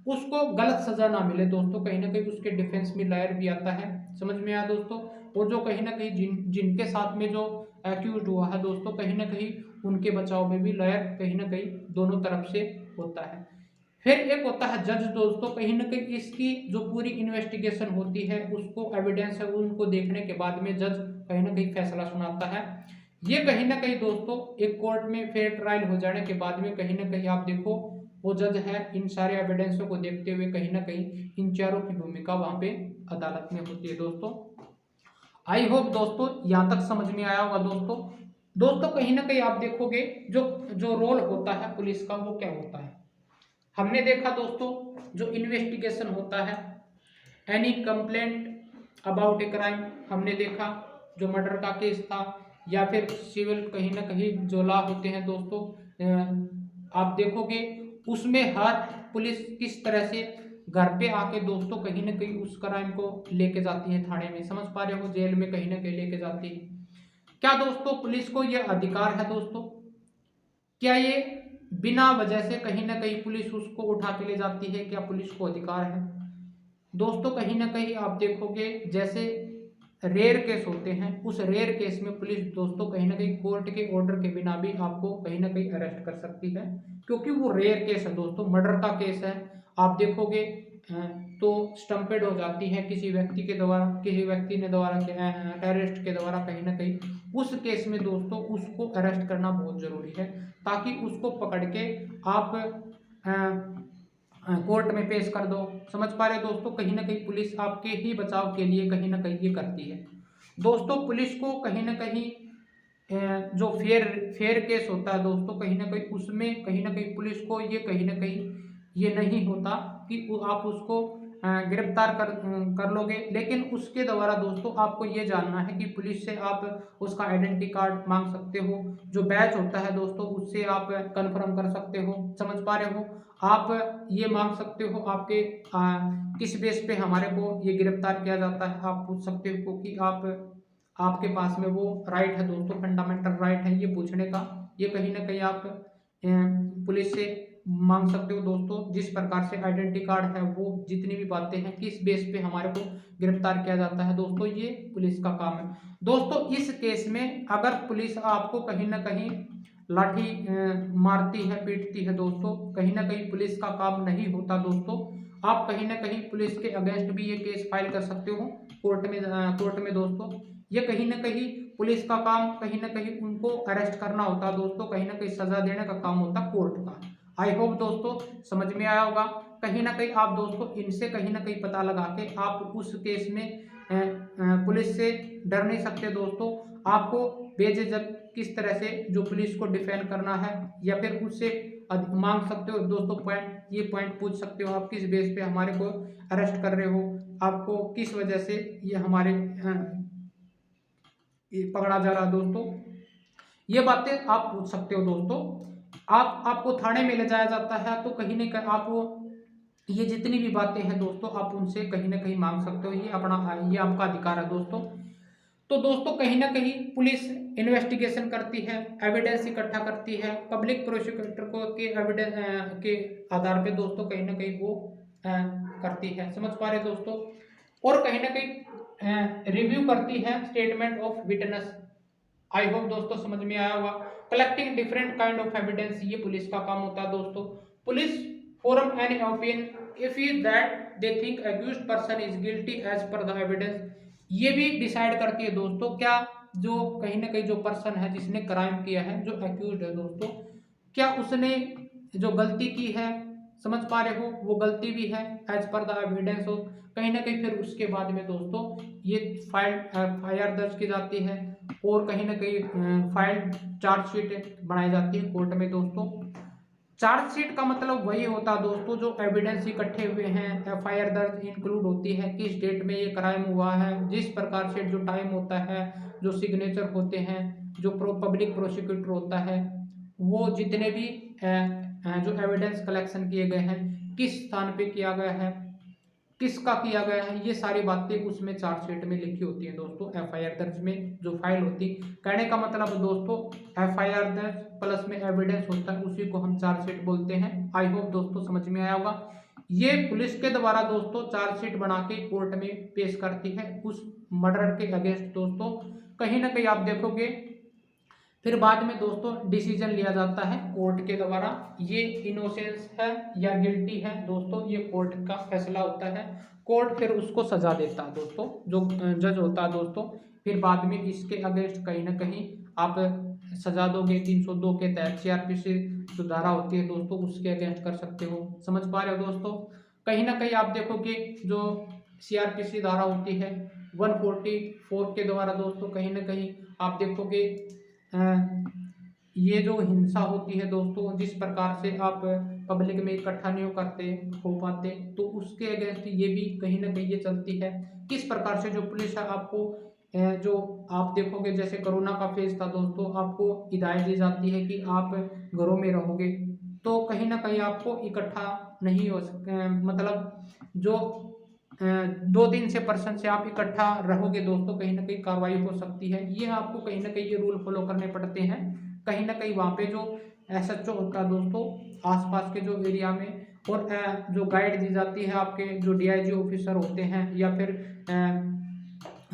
उसको गलत सजा ना मिले दोस्तों, कहीं ना कहीं उसके डिफेंस में लॉयर भी आता है। समझ में आया दोस्तों? और जो कहीं ना कहीं जिनके साथ में जो एक्यूज हुआ है दोस्तों, कहीं ना कहीं उनके बचाव में भी लॉयर कहीं ना कहीं दोनों तरफ से होता है। फिर एक होता है जज दोस्तों, कहीं ना कहीं इसकी जो पूरी इन्वेस्टिगेशन होती है उसको एविडेंस है उनको देखने के बाद में जज कहीं ना कहीं फैसला सुनाता है। ये कहीं ना कहीं दोस्तों एक कोर्ट में फेयर ट्रायल हो जाने के बाद में कहीं ना कहीं आप देखो वो जज है इन सारे एविडेंसों को देखते हुए कहीं ना कहीं इन चारों की भूमिका वहां पे अदालत में होती है दोस्तों। आई होप दोस्तों यहाँ तक समझ में आया होगा दोस्तों कहीं ना कहीं आप देखोगे जो जो रोल होता है पुलिस का वो क्या होता है। हमने देखा दोस्तों जो इन्वेस्टिगेशन होता है, any complaint about a crime, हमने देखा जो मर्डर का केस था या फिर सिविल कहीं ना कहीं जो लॉ होते हैं दोस्तों, आप देखोगे उसमें हर पुलिस किस तरह से घर पे आके दोस्तों कहीं ना कहीं उस क्राइम को लेके जाती है थाने में। समझ पा रहे हो? जेल में कहीं ना कहीं लेके जाती है। क्या दोस्तों पुलिस को यह अधिकार है दोस्तों? क्या ये बिना वजह से कहीं ना कहीं पुलिस उसको उठा के ले जाती है? क्या पुलिस को अधिकार है दोस्तों? कहीं ना कहीं आप देखोगे जैसे रेयर केस होते हैं, उस रेयर केस में पुलिस दोस्तों कहीं ना कहीं कोर्ट के ऑर्डर के बिना भी आपको कहीं ना कहीं अरेस्ट कर सकती है, क्योंकि वो रेयर केस है दोस्तों। मर्डर का केस है, आप देखोगे तो स्टम्पेड हो जाती है किसी व्यक्ति के द्वारा, किसी व्यक्ति ने द्वारा टेररिस्ट के द्वारा, कहीं ना कहीं उस केस में दोस्तों उसको अरेस्ट करना बहुत जरूरी है ताकि उसको पकड़ के आप कोर्ट में पेश कर दो। समझ पा रहे दोस्तों? कहीं ना कहीं पुलिस आपके ही बचाव के लिए कहीं ना कहीं ये करती है दोस्तों। पुलिस को कहीं ना कहीं जो फेयर केस होता है दोस्तों, कहीं ना कहीं उसमें कहीं ना कहीं पुलिस को ये कहीं ना कहीं ये नहीं होता कि आप उसको गिरफ्तार कर लोगे, लेकिन उसके द्वारा दोस्तों आपको ये जानना है कि पुलिस से आप उसका आइडेंटिटी कार्ड मांग सकते हो, जो बैच होता है दोस्तों उससे आप कंफर्म कर सकते हो। समझ पा रहे हो? आप ये मांग सकते हो आपके किस बेस पे हमारे को ये गिरफ्तार किया जाता है, आप पूछ सकते हो, क्योंकि आपके पास में वो राइट है दोस्तों, फंडामेंटल राइट है ये पूछने का। ये कहीं ना कहीं आप पुलिस से मांग सकते हो दोस्तों। जिस प्रकार से आइडेंटिटी कार्ड है, वो जितनी भी बातें हैं, किस बेस पे हमारे को गिरफ्तार किया जाता है दोस्तों, ये पुलिस का काम है दोस्तों। इस केस में अगर पुलिस आपको कहीं ना कहीं लाठी मारती है, पीटती है दोस्तों, कहीं ना कहीं पुलिस का काम नहीं होता दोस्तों। आप कहीं ना कहीं पुलिस के अगेंस्ट भी ये केस फाइल कर सकते हो कोर्ट में दोस्तों। ये कहीं ना कहीं पुलिस का काम कहीं ना कहीं उनको अरेस्ट करना होता है दोस्तों, कहीं ना कहीं सजा देने का काम होता है कोर्ट का। आई होप दोस्तों समझ में आया होगा। कहीं ना कहीं आप दोस्तों इनसे कहीं ना कहीं पता लगा के आप उस केस में पुलिस से डर नहीं सकते दोस्तों। आपको बेझिझक किस तरह से जो पुलिस को डिफेंड करना है, या फिर उससे मांग सकते हो दोस्तों पॉइंट, ये पॉइंट पूछ सकते हो आप किस बेस पे हमारे को अरेस्ट कर रहे हो, आपको किस वजह से ये हमारे ये पकड़ा जा रहा है दोस्तों। ये बातें आप पूछ सकते हो दोस्तों। आपको थाने में ले जाया जाता है तो कहीं ना कहीं आप ये जितनी भी बातें हैं दोस्तों, आप उनसे कहीं ना कहीं मांग सकते हो, ये आपका अधिकार है दोस्तों। तो दोस्तों कहीं ना कहीं पुलिस इन्वेस्टिगेशन करती है, एविडेंस इकट्ठा करती है, पब्लिक प्रोसिक्यूटर को के एविडेंस के आधार पे दोस्तों कहीं ना कहीं वो करती है, समझ पा रहे दोस्तों। और कहीं ना कहीं रिव्यू करती है statement of witness. I hope दोस्तों समझ में आया होगा। Collecting different kind of evidence, ये पुलिस का काम होता है दोस्तों। Police form an opinion if is that they think accused person is guilty as per the evidence. ये भी डिसाइड करती है दोस्तों, क्या जो कहीं ना कहीं जो पर्सन है जिसने क्राइम किया है, जो अक्यूज्ड है दोस्तों, क्या उसने जो गलती की है, समझ पा रहे हो, वो गलती भी है एज पर द एविडेंस हो। कहीं ना कहीं फिर उसके बाद में दोस्तों ये फाइल एफआईआर दर्ज की जाती है, और कहीं ना कहीं फाइल चार्जशीट बनाई जाती है कोर्ट में दोस्तों। चार्जशीट का मतलब वही होता है दोस्तों, जो एविडेंस इकट्ठे हुए हैं, एफआईआर दर्ज इंक्लूड होती है, किस डेट में ये क्राइम हुआ है, जिस प्रकार से जो टाइम होता है, जो सिग्नेचर होते हैं, जो पब्लिक प्रोसिक्यूटर होता है, वो जितने भी जो एविडेंस कलेक्शन किए गए हैं, किस स्थान पे किया गया है, किसका किया गया है, ये सारी बातें उसमें चार्जशीट में लिखी होती हैं दोस्तों। एफआईआर दर्ज में जो फाइल होती, कहने का मतलब दोस्तों एफआईआर दर्ज प्लस में एविडेंस होता है, उसी को हम चार्जशीट बोलते हैं। आई होप दोस्तों समझ में आया होगा। ये पुलिस के द्वारा दोस्तों चार्जशीट बना के कोर्ट में पेश करती है उस मर्डर के अगेंस्ट दोस्तों। कहीं ना कहीं आप देखोगे फिर बाद में दोस्तों डिसीजन लिया जाता है कोर्ट के द्वारा, ये इनोसेंस है या गिल्टी है दोस्तों, ये कोर्ट का फैसला होता है। कोर्ट फिर उसको सजा देता है दोस्तों, जो जज होता है दोस्तों। फिर बाद में इसके अगेंस्ट कहीं ना कहीं आप सजा दोगे 302 के तहत, सीआरपीसी जो धारा होती है दोस्तों, उसके अगेंस्ट कर सकते हो, समझ पा रहे हो दोस्तों। कहीं ना कहीं आप देखोगे जो सीआरपीसी धारा होती है 144 के द्वारा दोस्तों, कहीं ना कहीं आप देखोगे ये जो हिंसा होती है दोस्तों, जिस प्रकार से आप पब्लिक में इकट्ठा नहीं करते हो पाते, तो उसके अगेंस्ट ये भी कहीं ना कहीं ये चलती है। किस प्रकार से जो पुलिस है आपको जो आप देखोगे जैसे कोरोना का फेज था दोस्तों, आपको हिदायत दी जाती है कि आप घरों में रहोगे, तो कहीं ना कहीं आपको इकट्ठा नहीं हो सकते, मतलब जो 2 दिन से पर्सन से आप इकट्ठा रहोगे दोस्तों, कहीं ना कहीं कार्रवाई हो सकती है। ये आपको कहीं ना कहीं ये रूल फॉलो करने पड़ते हैं। कहीं ना कहीं वहाँ पे जो एसएचओ होता है दोस्तों आसपास के जो एरिया में, और जो गाइड दी जाती है आपके जो डीआईजी ऑफिसर होते हैं, या फिर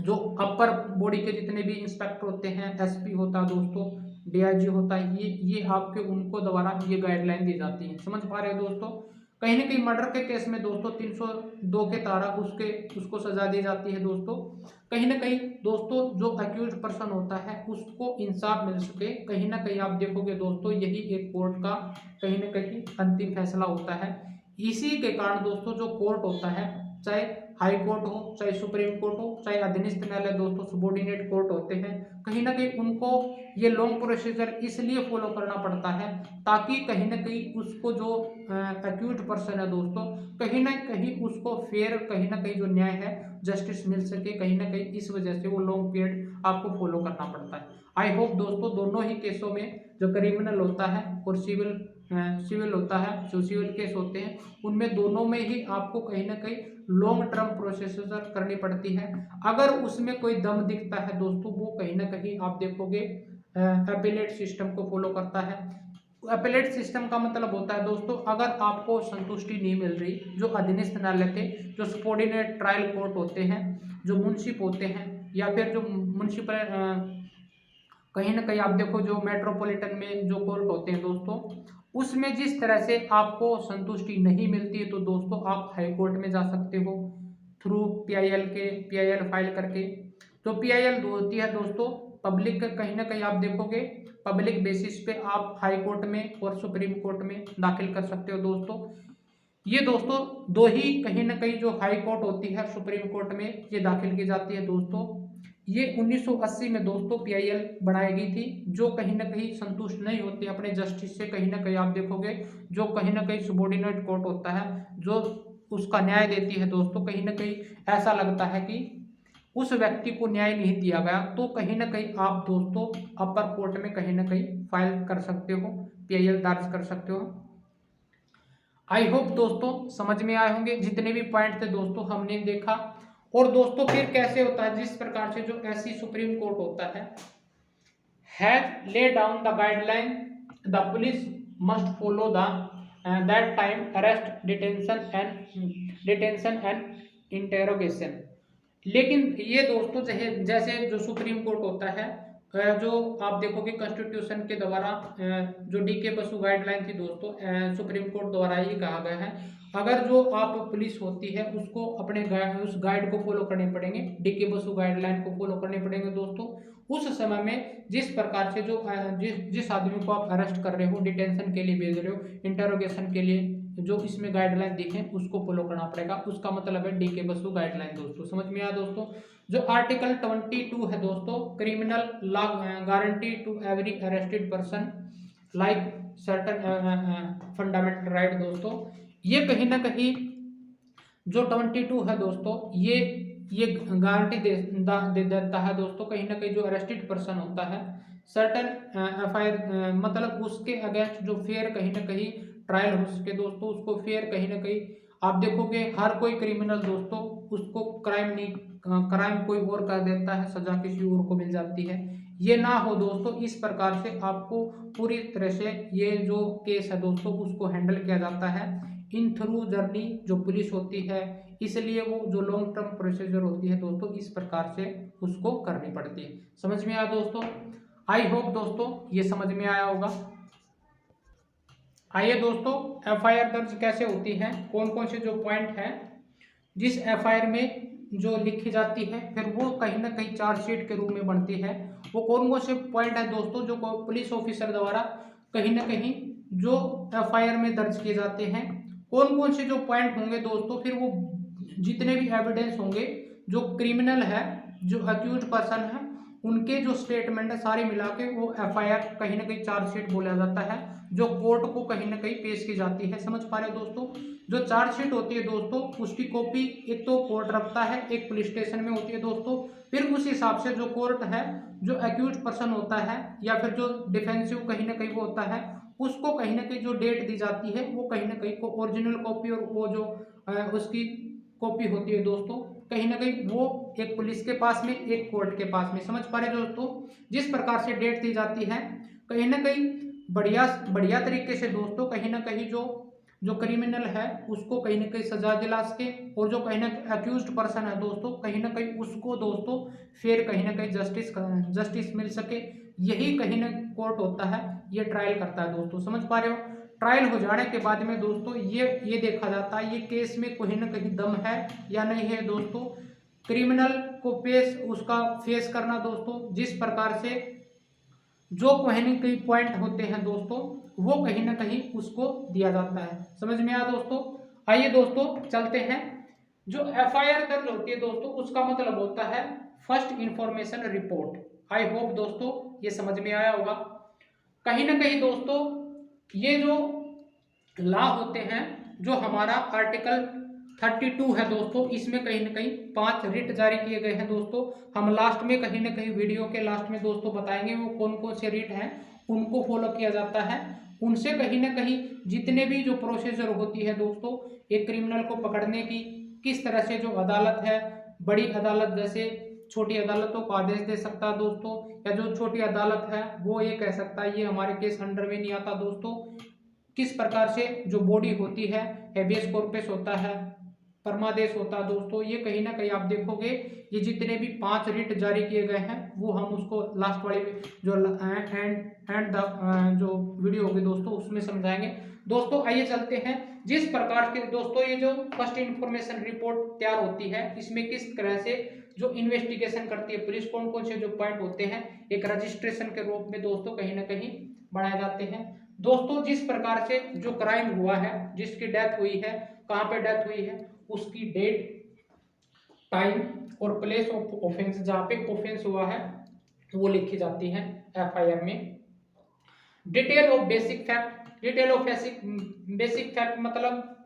जो अपर बॉडी के जितने भी इंस्पेक्टर होते हैं, एसपी होता है दोस्तों, डीआईजी होता है, ये आपके उनको द्वारा ये गाइडलाइन दी जाती है, समझ पा रहे हैं दोस्तों। कहीं ना कहीं मर्डर के केस में दोस्तों 302 के तारा उसको सजा दी जाती है दोस्तों। कहीं ना कहीं दोस्तों जो अक्यूज पर्सन होता है उसको इंसाफ मिल सके, कहीं ना कहीं आप देखोगे दोस्तों यही एक कोर्ट का कहीं ना कहीं अंतिम फैसला होता है। इसी के कारण दोस्तों जो कोर्ट होता है, चाहे हाई कोर्ट हो, चाहे सुप्रीम कोर्ट हो, चाहे अधीनस्थ न्यायालय दोस्तों, सबॉर्डिनेट कोर्ट होते हैं, कहीं ना कहीं उनको ये लॉन्ग प्रोसीजर इसलिए फॉलो करना पड़ता है ताकि कहीं ना कहीं उसको जो अक्यूज पर्सन है दोस्तों, कहीं ना कहीं उसको फेयर कहीं ना कहीं जो न्याय है, जस्टिस मिल सके। कहीं ना कहीं इस वजह से वो लॉन्ग पीरियड आपको फॉलो करना पड़ता है। आई होप दोस्तों दोनों ही केसों में जो क्रिमिनल होता है और सिविल होता है, जो सिविल केस होते हैं, उनमें दोनों में ही आपको कहीं ना कहीं लॉन्ग टर्म प्रोसेसर करनी पड़ती है। अगर उसमें कोई दम दिखता है दोस्तों, वो कहीं ना कहीं आप देखोगे अपीलेट सिस्टम को फॉलो करता है। अपीलेट सिस्टम का मतलब होता है दोस्तों, अगर आपको संतुष्टि नहीं मिल रही, जो अधीनस्थ न्यायालय थे, जो सबॉर्डिनेट ट्रायल कोर्ट होते हैं, जो मुंशिप होते हैं, या फिर जो म्युनिसिपल कहीं ना कहीं आप देखो जो मेट्रोपॉलिटन में जो कोर्ट होते हैं दोस्तों, उसमें जिस तरह से आपको संतुष्टि नहीं मिलती है, तो दोस्तों आप हाई कोर्ट में जा सकते हो थ्रू पीआईएल फाइल करके। तो पीआईएल होती है दोस्तों पब्लिक, कहीं ना कहीं आप देखोगे पब्लिक बेसिस पे आप हाई कोर्ट में और सुप्रीम कोर्ट में दाखिल कर सकते हो दोस्तों। ये दोस्तों दो ही कहीं ना कहीं जो हाई कोर्ट होती है सुप्रीम कोर्ट में ये दाखिल की जाती है दोस्तों। ये 1980 में दोस्तों पीआईएल बनाई गई थी, जो कहीं ना कहीं संतुष्ट नहीं होती अपने जस्टिस से। कहीं ना कहीं आप देखोगे जो कहीं ना कहीं सबॉर्डिनेट कोर्ट होता है जो उसका न्याय देती है दोस्तों, कहीं ना कहीं ऐसा लगता है कि उस व्यक्ति को न्याय नहीं दिया गया, तो कहीं ना कहीं आप दोस्तों अपर कोर्ट में कहीं ना कहीं फाइल कर सकते हो, पीआईएल दर्ज कर सकते हो। आई होप दोस्तों समझ में आए होंगे जितने भी पॉइंट थे दोस्तों हमने देखा। और दोस्तों फिर कैसे होता है, जिस प्रकार से जो एससी सुप्रीम कोर्ट होता है has lay down the guideline the police must follow the that time arrest detention and interrogation. लेकिन ये दोस्तों जैसे जो सुप्रीम कोर्ट होता है, जो आप देखोगे कॉन्स्टिट्यूशन के द्वारा जो डीके बसु गाइडलाइन थी दोस्तों, सुप्रीम कोर्ट द्वारा ही कहा गया है, अगर जो आप पुलिस होती है उसको अपने उस गाइड को फॉलो करने पड़ेंगे, डीके बसु गाइडलाइन को फॉलो करने पड़ेंगे दोस्तों। उस समय में जिस प्रकार से जो जिस आदमी को आप अरेस्ट कर रहे हो, डिटेंशन के लिए भेज रहे हो, इंटरोगेशन के लिए जो इसमें गाइडलाइन दिखे उसको फॉलो करना पड़ेगा, उसका मतलब है डीके बसु गाइडलाइन दोस्तों। समझ में आया दोस्तों। जो आर्टिकल 22 है दोस्तों, criminal law guarantee to every arrested person like certain fundamental right दोस्तों, ये कहीं ना कहीं जो 22 है दोस्तों ये गारंटी दे देता है दोस्तों, कहीं ना कहीं जो अरेस्टेड पर्सन होता है सर्टन एफआईआर मतलब उसके अगेंस्ट जो फेयर कहीं ना कहीं ट्रायल हो सके दोस्तों, उसको फेयर कहीं ना कहीं आप देखोगे हर कोई क्रिमिनल दोस्तों उसको क्राइम कोई और कर देता है, सजा किसी और को मिल जाती है, ये ना हो दोस्तों। इस प्रकार से आपको पूरी तरह से ये जो केस है दोस्तों उसको हैंडल किया जाता है इन थ्रू जर्नी जो पुलिस होती है, इसलिए वो जो लॉन्ग टर्म प्रोसीजर होती है दोस्तों इस प्रकार से उसको करनी पड़ती है। समझ में आया दोस्तों। आई होप दोस्तों ये समझ में आया होगा। आइए दोस्तों एफआईआर दर्ज कैसे होती है, कौन कौन से जो पॉइंट है जिस एफआईआर में जो लिखी जाती है फिर वो कहीं ना कहीं चार्जशीट के रूप में बनती है, वो कौन कौन से पॉइंट है दोस्तों जो पुलिस ऑफिसर द्वारा कहीं ना कहीं जो एफआईआर में दर्ज किए जाते हैं, कौन कौन से जो पॉइंट होंगे दोस्तों, फिर वो जितने भी एविडेंस होंगे जो क्रिमिनल है जो अक्यूज पर्सन है उनके जो स्टेटमेंट है सारे मिला के वो एफआईआर कहीं ना कहीं चार्जशीट बोला जाता है, जो कोर्ट को कहीं ना कहीं पेश की जाती है। समझ पा रहे हो दोस्तों। जो चार्जशीट होती है दोस्तों उसकी कॉपी एक तो कोर्ट रखता है, एक पुलिस स्टेशन में होती है दोस्तों, फिर उस हिसाब से जो कोर्ट है जो अक्यूज पर्सन होता है या फिर जो डिफेंसिव कहीं ना कहीं वो होता है उसको कहीं ना कहीं जो डेट दी जाती है वो कहीं ना कहीं को ओरिजिनल कॉपी और वो जो उसकी कॉपी होती है दोस्तों कहीं ना कहीं वो एक पुलिस के पास में एक कोर्ट के पास में। समझ पा रहे दोस्तों। जिस प्रकार से डेट दी जाती है कहीं ना कहीं बढ़िया बढ़िया तरीके से दोस्तों कहीं ना कहीं जो क्रिमिनल है उसको कहीं ना कहीं सजा दिला सके, और जो कहीं ना अक्यूज्ड पर्सन है दोस्तों कहीं ना कहीं उसको दोस्तों फिर कहीं ना कहीं जस्टिस मिल सके, यही कहीं ना कोर्ट होता है, ये ट्रायल करता है दोस्तों। समझ पा रहे हो। ट्रायल हो जाने के बाद में दोस्तों ये देखा जाता है ये केस में कहीं ना कहीं दम है या नहीं है दोस्तों, क्रिमिनल को उसका फेस करना दोस्तों, जिस प्रकार से जो कहीं ना कहीं पॉइंट होते हैं दोस्तों वो कहीं ना कहीं उसको दिया जाता है। समझ में आया दोस्तों। आइए दोस्तों चलते हैं। जो एफआईआर दर्ज होती है दोस्तों उसका मतलब होता है फर्स्ट इंफॉर्मेशन रिपोर्ट। आई होप दोस्तों ये समझ में आया होगा। कहीं ना कहीं दोस्तों ये जो लॉ होते हैं जो हमारा आर्टिकल 32 है दोस्तों, इसमें कहीं ना कहीं 5 रिट जारी किए गए हैं दोस्तों। हम लास्ट में कहीं ना कहीं वीडियो के लास्ट में दोस्तों बताएंगे वो कौन कौन से रिट हैं उनको फॉलो किया जाता है। उनसे कहीं ना कहीं जितने भी जो प्रोसीजर होती है दोस्तों एक क्रिमिनल को पकड़ने की, किस तरह से जो अदालत है बड़ी अदालत जैसे छोटी अदालतों को आदेश दे सकता है दोस्तों, या जो छोटी अदालत है वो ये कह सकता है ये हमारे केस अंडर में नहीं आता दोस्तों। किस प्रकार से जो बॉडी होती है, हेबियस कॉर्पस होता है, परमादेश होता है दोस्तों, ये कहीं ना कहीं आप देखोगे ये जितने भी 5 रिट जारी किए गए हैं वो हम उसको लास्ट वाले जो एंड जो वीडियो होगी दोस्तों उसमें समझाएंगे। दोस्तों आइए चलते हैं, जिस प्रकार के दोस्तों ये जो फर्स्ट इंफॉर्मेशन रिपोर्ट तैयार होती है इसमें किस तरह से जो इन्वेस्टिगेशन करती है पुलिस, कौन कौन से जो पॉइंट होते हैं एक रजिस्ट्रेशन के रूप में दोस्तों कहीं ना कहीं बनाए जाते हैं। दोस्तों जिस प्रकार से जो क्राइम हुआ है, जिसकी डेथ हुई है, कहाँ पे डेथ हुई है, उसकी डेट, टाइम और प्लेस ऑफ ऑफेंस, जहाँ पे ऑफेंस हुआ है वो लिखी जाती है एफआईआर में। Detail of basic fact, detail of basic fact मतलब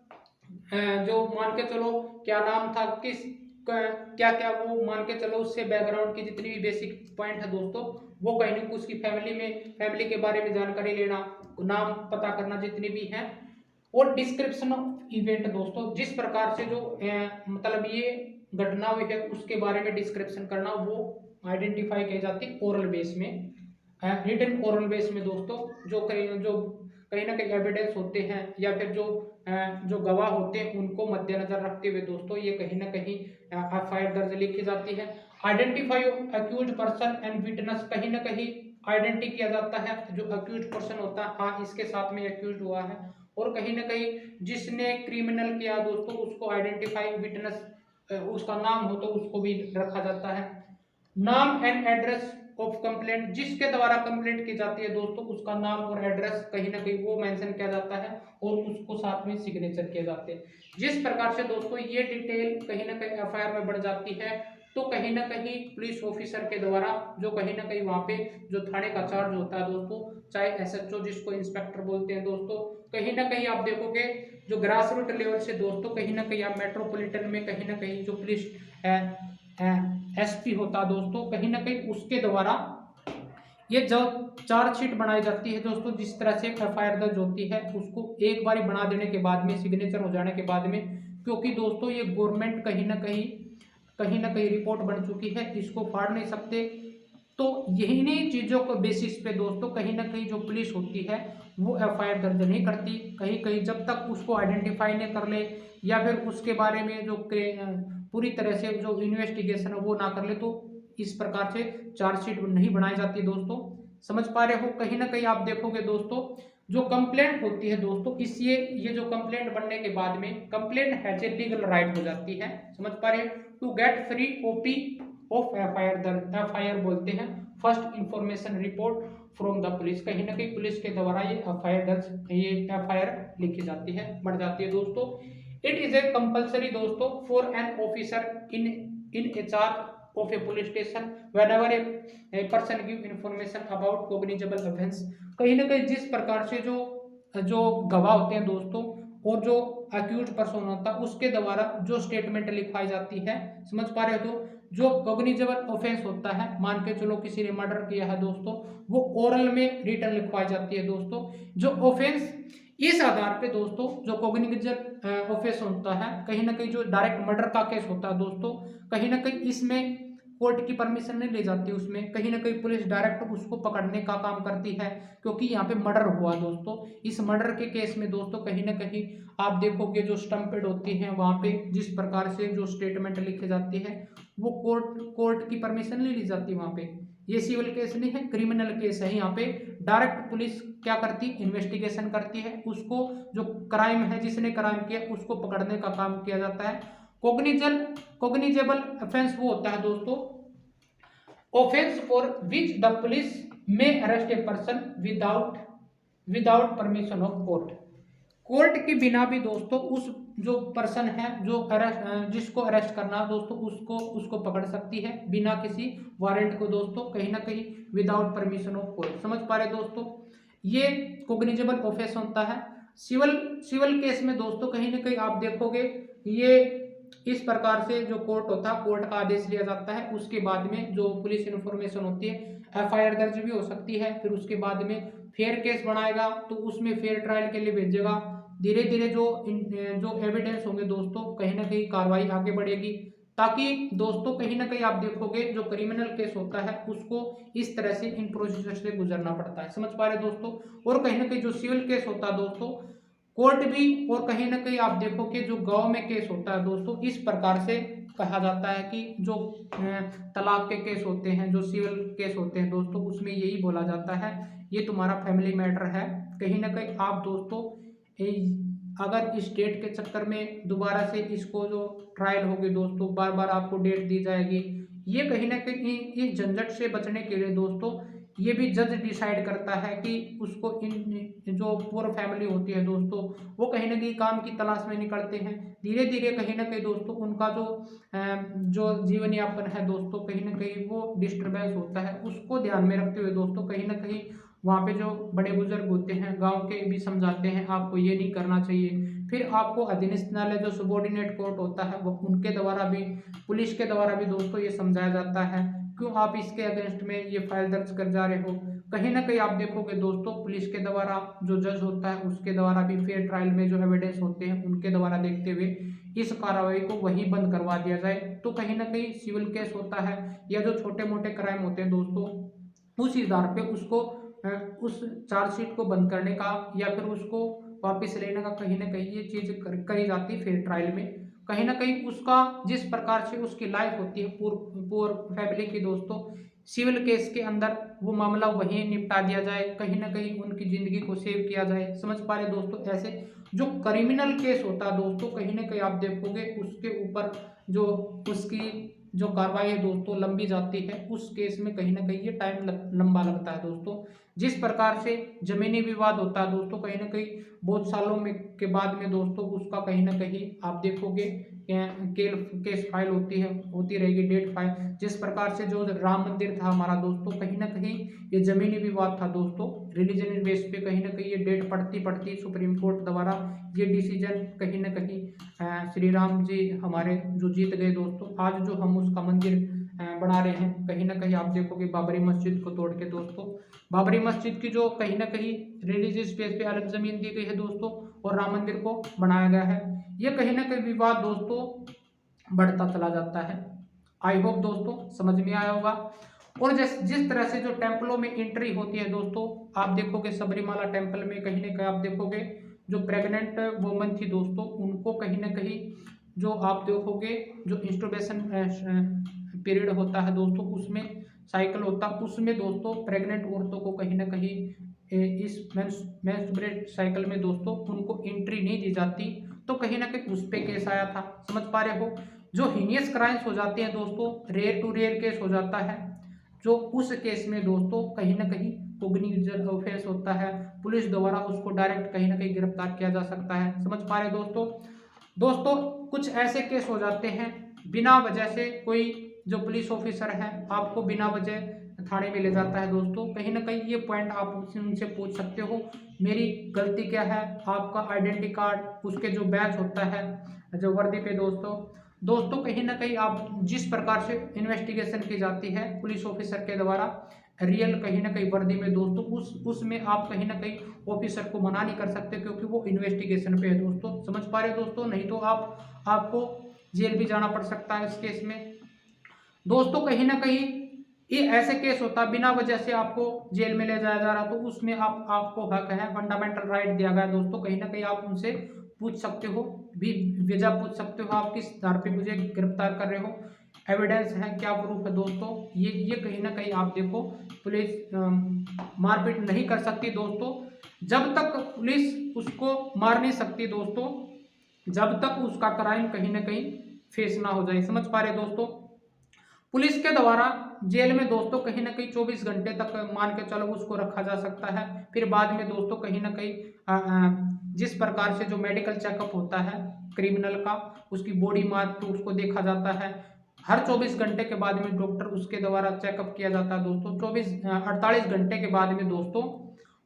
जो मान के चलो क्या नाम था, किस क्या क्या वो मान के चलो उससे बैकग्राउंड की जितनी भी बेसिक पॉइंट है दोस्तों वो कहीं ना उसकी फैमिली के बारे में जानकारी लेना, नाम पता करना जितनी भी है। और डिस्क्रिप्शन ऑफ इवेंट दोस्तों, जिस प्रकार से जो मतलब ये घटना हुई है उसके बारे में डिस्क्रिप्शन करना, वो आइडेंटिफाई की जाती है ओरल बेस में, रिटन ओरल बेस में दोस्तों। जो कहीं ना कहीं एविडेंस होते हैं या फिर जो गवाह होते हैं उनको मद्देनजर रखते हुए दोस्तों ये कहीं ना कहीं एफआईआर दर्ज लिखी जाती है। Identify accused person and witness, कहीं ना कहीं आइडेंटिटी किया जाता है जो अक्यूज्ड पर्सन होता है, हाँ इसके साथ में अक्यूज्ड हुआ है, और कहीं ना कहीं जिसने क्रिमिनल किया दोस्तों उसको आइडेंटिफाई विटनेस उसका नाम हो तो उसको भी रखा जाता है। नाम एंड एड्रेस ऑफ कंप्लेंट, जिसके द्वारा कंप्लेंट की जाती है दोस्तों उसका नाम और एड्रेस कहीं ना कहीं वो मेंशन किया जाता है और उसको साथ में सिग्नेचर किए जाते हैं। जिस प्रकार से दोस्तों ये डिटेल कहीं ना कहीं एफआईआर में बढ़ जाती है तो कहीं ना कहीं पुलिस ऑफिसर के द्वारा जो कहीं ना कहीं वहाँ पे जो थाने का चार्ज होता है दोस्तों, चाहे एसएचओ जिसको इंस्पेक्टर बोलते हैं दोस्तों, कहीं ना कहीं आप देखोगे जो ग्रास रूट लेवल से दोस्तों कहीं ना कहीं आप मेट्रोपॉलिटन में कहीं ना कहीं जो पुलिस एसपी होता है दोस्तों कहीं ना कहीं उसके द्वारा ये जो चार्जशीट बनाई जाती है दोस्तों, जिस तरह से एफआईआर दर्ज होती है उसको एक बार बना देने के बाद में सिग्नेचर हो जाने के बाद में, क्योंकि दोस्तों ये गवर्नमेंट कहीं ना कहीं रिपोर्ट बन चुकी है, इसको फाड़ नहीं सकते। तो यही नहीं चीज़ों को बेसिस पे दोस्तों कहीं ना कहीं जो पुलिस होती है वो एफआईआर दर्ज नहीं करती, कहीं कहीं जब तक उसको आइडेंटिफाई नहीं कर ले या फिर उसके बारे में जो पूरी तरह से जो इन्वेस्टिगेशन है वो ना कर ले तो इस प्रकार से चार्जशीट नहीं बनाई जाती दोस्तों। समझ पा रहे हो, कहीं ना कहीं आप देखोगे दोस्तों जो कंप्लेंट होती है दोस्तों, इसलिए ये जो कंप्लेंट बनने के बाद में complaint has a legal right हो जाती है। समझ पा रहे हो, to get free copy of FIR बोलते हैं first information report from the police, कहीं ना कहीं पुलिस के द्वारा ये एफआईआर लिखी जाती है, बढ़ जाती है दोस्तों। इट इज ए कंपल्सरी दोस्तों for an officer in A charge of a police station whenever a person give information about cognizable offense, कहीं ना कहीं जिस प्रकार से जो गवाह होते हैं दोस्तों और जो अक्यूज पर्सन होता है उसके द्वारा जो स्टेटमेंट लिखवाई जाती है, समझ पा रहे हो, तो जो कॉग्निजेबल ऑफेंस होता है, मान के चलो किसी ने मर्डर किया है दोस्तों, वो ओरल में रिटर्न लिखवाई जाती है दोस्तों जो ऑफेंस। इस आधार पे दोस्तों जो कॉग्निजेबल ऑफेंस होता है कहीं ना कहीं जो डायरेक्ट मर्डर का केस होता है दोस्तों, कहीं ना कहीं इसमें कोर्ट की परमिशन नहीं ले जाती, उसमें कहीं ना कहीं पुलिस डायरेक्ट उसको पकड़ने का काम करती है, क्योंकि यहाँ पे मर्डर हुआ दोस्तों। इस मर्डर के केस में दोस्तों कहीं ना कहीं आप देखोगे जो स्टम्पेड होती है वहाँ पे जिस प्रकार से जो स्टेटमेंट लिखी जाती है वो कोर्ट की परमिशन नहीं ली जाती वहाँ पे। ये सिविल केस नहीं है, क्रिमिनल केस है। यहाँ पे डायरेक्ट पुलिस क्या करती, इन्वेस्टिगेशन करती है, उसको जो क्राइम है जिसने क्राइम किया उसको पकड़ने का काम किया जाता है। कॉग्निजेबल ऑफेंस वो होता है दोस्तों offence for which the police में arrest a person without permission of court के बिना भी दोस्तों उस जो पर्सन है जो जिसको अरेस्ट करना दोस्तों उसको पकड़ सकती है बिना किसी वारंट को दोस्तों, कहीं ना कहीं विदाउट परमिशन ऑफ कोर्ट। समझ पा रहे दोस्तों, ये कॉग्निजेबल ऑफेंस होता है। सिविल केस में दोस्तों कहीं ना कहीं आप देखोगे ये इस प्रकार से जो कोर्ट होता है, कोर्ट का आदेश लिया जाता है, उसके बाद में जो पुलिस इन्फॉर्मेशन होती है एफआईआर दर्ज भी हो सकती है, फिर उसके बाद में फेयर केस बनाएगा तो उसमें फेयर ट्रायल के लिए भेजेगा। धीरे धीरे जो एविडेंस होंगे दोस्तों कहीं ना कहीं कार्रवाई आगे बढ़ेगी, ताकि दोस्तों कहीं ना कहीं आप देखोगे जो क्रिमिनल केस होता है उसको इस तरह से इन प्रोसीजर से गुजरना पड़ता है, समझ पा रहे दोस्तों। और कहीं ना कहीं जो सिविल केस होता है दोस्तों, कोर्ट भी, और कहीं ना कहीं आप देखोगे जो गांव में केस होता है दोस्तों, इस प्रकार से कहा जाता है कि जो तलाक के केस होते हैं, जो सिविल केस होते हैं दोस्तों, उसमें यही बोला जाता है ये तुम्हारा फैमिली मैटर है। कहीं ना कहीं आप दोस्तों अगर इस डेट के चक्कर में दोबारा से इसको जो ट्रायल होगी दोस्तों, बार बार आपको डेट दी जाएगी, ये कहीं ना कहीं इस झंझट से बचने के लिए दोस्तों ये भी जज डिसाइड करता है कि उसको इन जो पूरा फैमिली होती है दोस्तों, वो कहीं ना कहीं काम की तलाश में निकलते हैं। धीरे धीरे कहीं ना कहीं दोस्तों उनका जो जीवन यापन है दोस्तों, कहीं ना कहीं वो डिस्टर्बेंस होता है। उसको ध्यान में रखते हुए दोस्तों कहीं ना कहीं वहाँ पे जो बड़े बुजुर्ग होते हैं गांव के भी समझाते हैं आपको ये नहीं करना चाहिए। फिर आपको अधीनस्थ न्यायालय जो सबॉर्डिनेट कोर्ट होता है वो उनके द्वारा भी, पुलिस के द्वारा भी दोस्तों ये समझाया जाता है क्यों आप इसके अगेंस्ट में ये फाइल दर्ज कर जा रहे हो। कहीं ना कहीं आप देखोगे दोस्तों पुलिस के द्वारा जो जज होता है उसके द्वारा भी फेयर ट्रायल में जो एविडेंस होते हैं उनके द्वारा देखते हुए इस कार्रवाई को वहीं बंद करवा दिया जाए। तो कहीं ना कहीं सिविल केस होता है या जो छोटे मोटे क्राइम होते हैं दोस्तों, उस आधार पे उसको उस चार्जशीट को बंद करने का या फिर उसको वापस लेने का कहीं ना कहीं ये चीज करी जाती है फेयर ट्रायल में। कहीं ना कहीं उसका जिस प्रकार से उसकी लाइफ होती है पूर फैमिली की दोस्तों, सिविल केस के अंदर वो मामला वहीं निपटा दिया जाए, कहीं ना कहीं उनकी जिंदगी को सेव किया जाए, समझ पा रहे दोस्तों। ऐसे जो क्रिमिनल केस होता है दोस्तों, कहीं ना कहीं आप देखोगे उसके ऊपर जो उसकी जो कार्रवाई है दोस्तों लंबी जाती है। उस केस में कहीं ना कहीं ये टाइम लंबा लगता है दोस्तों। जिस प्रकार से जमीनी विवाद होता है दोस्तों, कहीं ना कहीं बहुत सालों में के बाद में दोस्तों उसका कहीं ना कहीं आप देखोगे केस फाइल होती रहेगी डेट फाइल। जिस प्रकार से जो राम मंदिर था हमारा दोस्तों, कहीं ना कहीं ये जमीनी विवाद था दोस्तों, रिलीजन बेस पे कहीं ना कहीं ये डेट पढ़ती पढ़ती सुप्रीम कोर्ट द्वारा ये डिसीजन कहीं ना कहीं श्री राम जी हमारे जो जीत गए दोस्तों। आज जो हम उसका मंदिर बना रहे हैं, कहीं ना कहीं आप देखोगे बाबरी मस्जिद को तोड़ के दोस्तों, बाबरी मस्जिद की जो कहीं ना कहीं रिलीजियस बेस पे अलग जमीन दी गई है दोस्तों और राम मंदिर को बनाया गया है। ये कहीं ना कहीं विवाद दोस्तों बढ़ता चला जाता है। आई होप दोस्तों समझ में आया होगा। और जिस तरह से जो टेम्पलों में एंट्री होती है दोस्तों, आप देखोगे सबरीमाला टेम्पल में कहीं ना कहीं आप देखोगे जो प्रेग्नेंट वुमन थी दोस्तों, उनको कहीं ना कहीं जो आप देखोगे जो इंस्टोबेशन पीरियड होता है दोस्तों, उसमें साइकिल होता है, उसमें दोस्तों प्रेग्नेंट औरतों को कहीं ना कहीं इस मेंस्ट्रुएट साइकिल में दोस्तों उनको एंट्री नहीं दी जाती। तो कहीं ना कहीं उस पे केस आया था, समझ पा रहे हो। जो हीनियस क्राइम्स हो जाते हैं दोस्तों, रेयर टू रेयर केस हो जाता है, जो उस केस में दोस्तों कहीं ना कहीं कोग्निजेंट ऑफेंस होता है, पुलिस द्वारा उसको डायरेक्ट कहीं ना कहीं गिरफ्तार किया जा सकता है, समझ पा रहे दोस्तों। दोस्तों कुछ ऐसे केस हो जाते हैं बिना वजह से कोई जो पुलिस ऑफिसर है आपको बिना वजह थाने में ले जाता है दोस्तों, कहीं ना कहीं ये पॉइंट आप उनसे पूछ सकते हो मेरी गलती क्या है। आपका आइडेंटिटी कार्ड, उसके जो बैच होता है जो वर्दी पे दोस्तों कहीं ना कहीं आप जिस प्रकार से इन्वेस्टिगेशन की जाती है पुलिस ऑफिसर के द्वारा रियल कहीं ना कहीं वर्दी में दोस्तों, उसमें आप कहीं ना कहीं ऑफिसर को मना नहीं कर सकते क्योंकि वो इन्वेस्टिगेशन पे है दोस्तों, समझ पा रहे दोस्तों। नहीं तो आपको जेल भी जाना पड़ सकता है इस केस में दोस्तों। कहीं ना कहीं ये ऐसे केस होता है बिना वजह से आपको जेल में ले जाया जा रहा, तो उसमें आपको हक है, फंडामेंटल राइट दिया गया दोस्तों। कहीं ना कहीं आप उनसे पूछ सकते हो, भी वजह पूछ सकते हो, आप किस आधार पे मुझे गिरफ्तार कर रहे हो, एविडेंस है, क्या प्रूफ है दोस्तों। ये कहीं ना कहीं आप देखो पुलिस मारपीट नहीं कर सकती दोस्तों, जब तक पुलिस उसको मार नहीं सकती दोस्तों, जब तक उसका क्राइम कहीं ना कहीं फेस ना हो जाए, समझ पा रहे दोस्तों। पुलिस के द्वारा जेल में दोस्तों कहीं ना कहीं 24 घंटे तक मान के चलो उसको रखा जा सकता है। फिर बाद में दोस्तों कहीं ना कहीं जिस प्रकार से जो मेडिकल चेकअप होता है क्रिमिनल का, उसकी बॉडी मार्क तो उसको देखा जाता है, हर 24 घंटे के बाद में डॉक्टर उसके द्वारा चेकअप किया जाता है दोस्तों। 48 घंटे के बाद में दोस्तों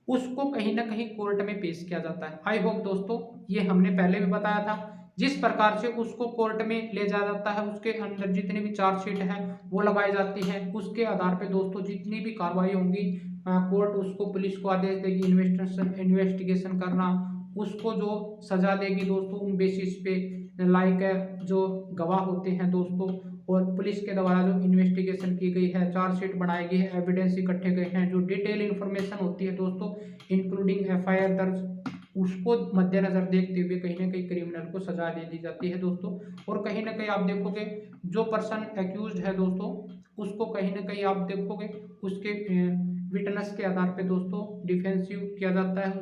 उसको कहीं ना कहीं कोर्ट में पेश किया जाता है। आई होप दोस्तों ये हमने पहले भी बताया था, जिस प्रकार से उसको कोर्ट में ले जाया जाता है, उसके अंदर जितनी भी चार्जशीट है वो लगाई जाती है, उसके आधार पे दोस्तों जितनी भी कार्रवाई होंगी कोर्ट उसको पुलिस को आदेश देगी इन्वेस्टिगेशन करना, उसको जो सजा देगी दोस्तों उन बेसिस पे लाइक जो गवाह होते हैं दोस्तों, और पुलिस के द्वारा जो इन्वेस्टिगेशन की गई है, चार्जशीट बनाई गई है, एविडेंस इकट्ठे गए हैं, जो डिटेल इन्फॉर्मेशन होती है दोस्तों इंक्लूडिंग एफआईआर दर्ज, उसको मद्देनजर देखते हुए कहीं ना कहीं क्रिमिनल को सजा दे दी जाती है दोस्तों। और कहीं ना कहीं आप देखोगे जो पर्सन एक्यूज्ड है दोस्तों, उसको कहीं ना कहीं आप देखोगे उसके विटनेस के आधार पे दोस्तों डिफेंसिव किया जाता है,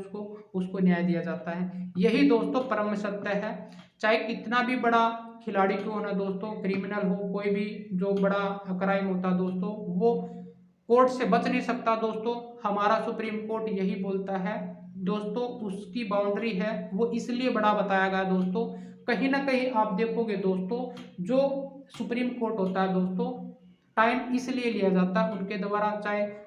उसको न्याय दिया जाता है। यही दोस्तों परम सत्य है। चाहे कितना भी बड़ा खिलाड़ी क्यों ना दोस्तों, क्रिमिनल हो, कोई भी जो बड़ा क्राइम होता दोस्तों, वो कोर्ट से बच नहीं सकता दोस्तों। हमारा सुप्रीम कोर्ट यही बोलता है दोस्तों, उसकी बाउंड्री है वो इसलिए बड़ा बताया गया दोस्तों। कहीं ना कहीं आप देखोगे दोस्तों, जो सुप्रीम कोर्ट होता है दोस्तों, टाइम इसलिए लिया जाता है उनके द्वारा, चाहे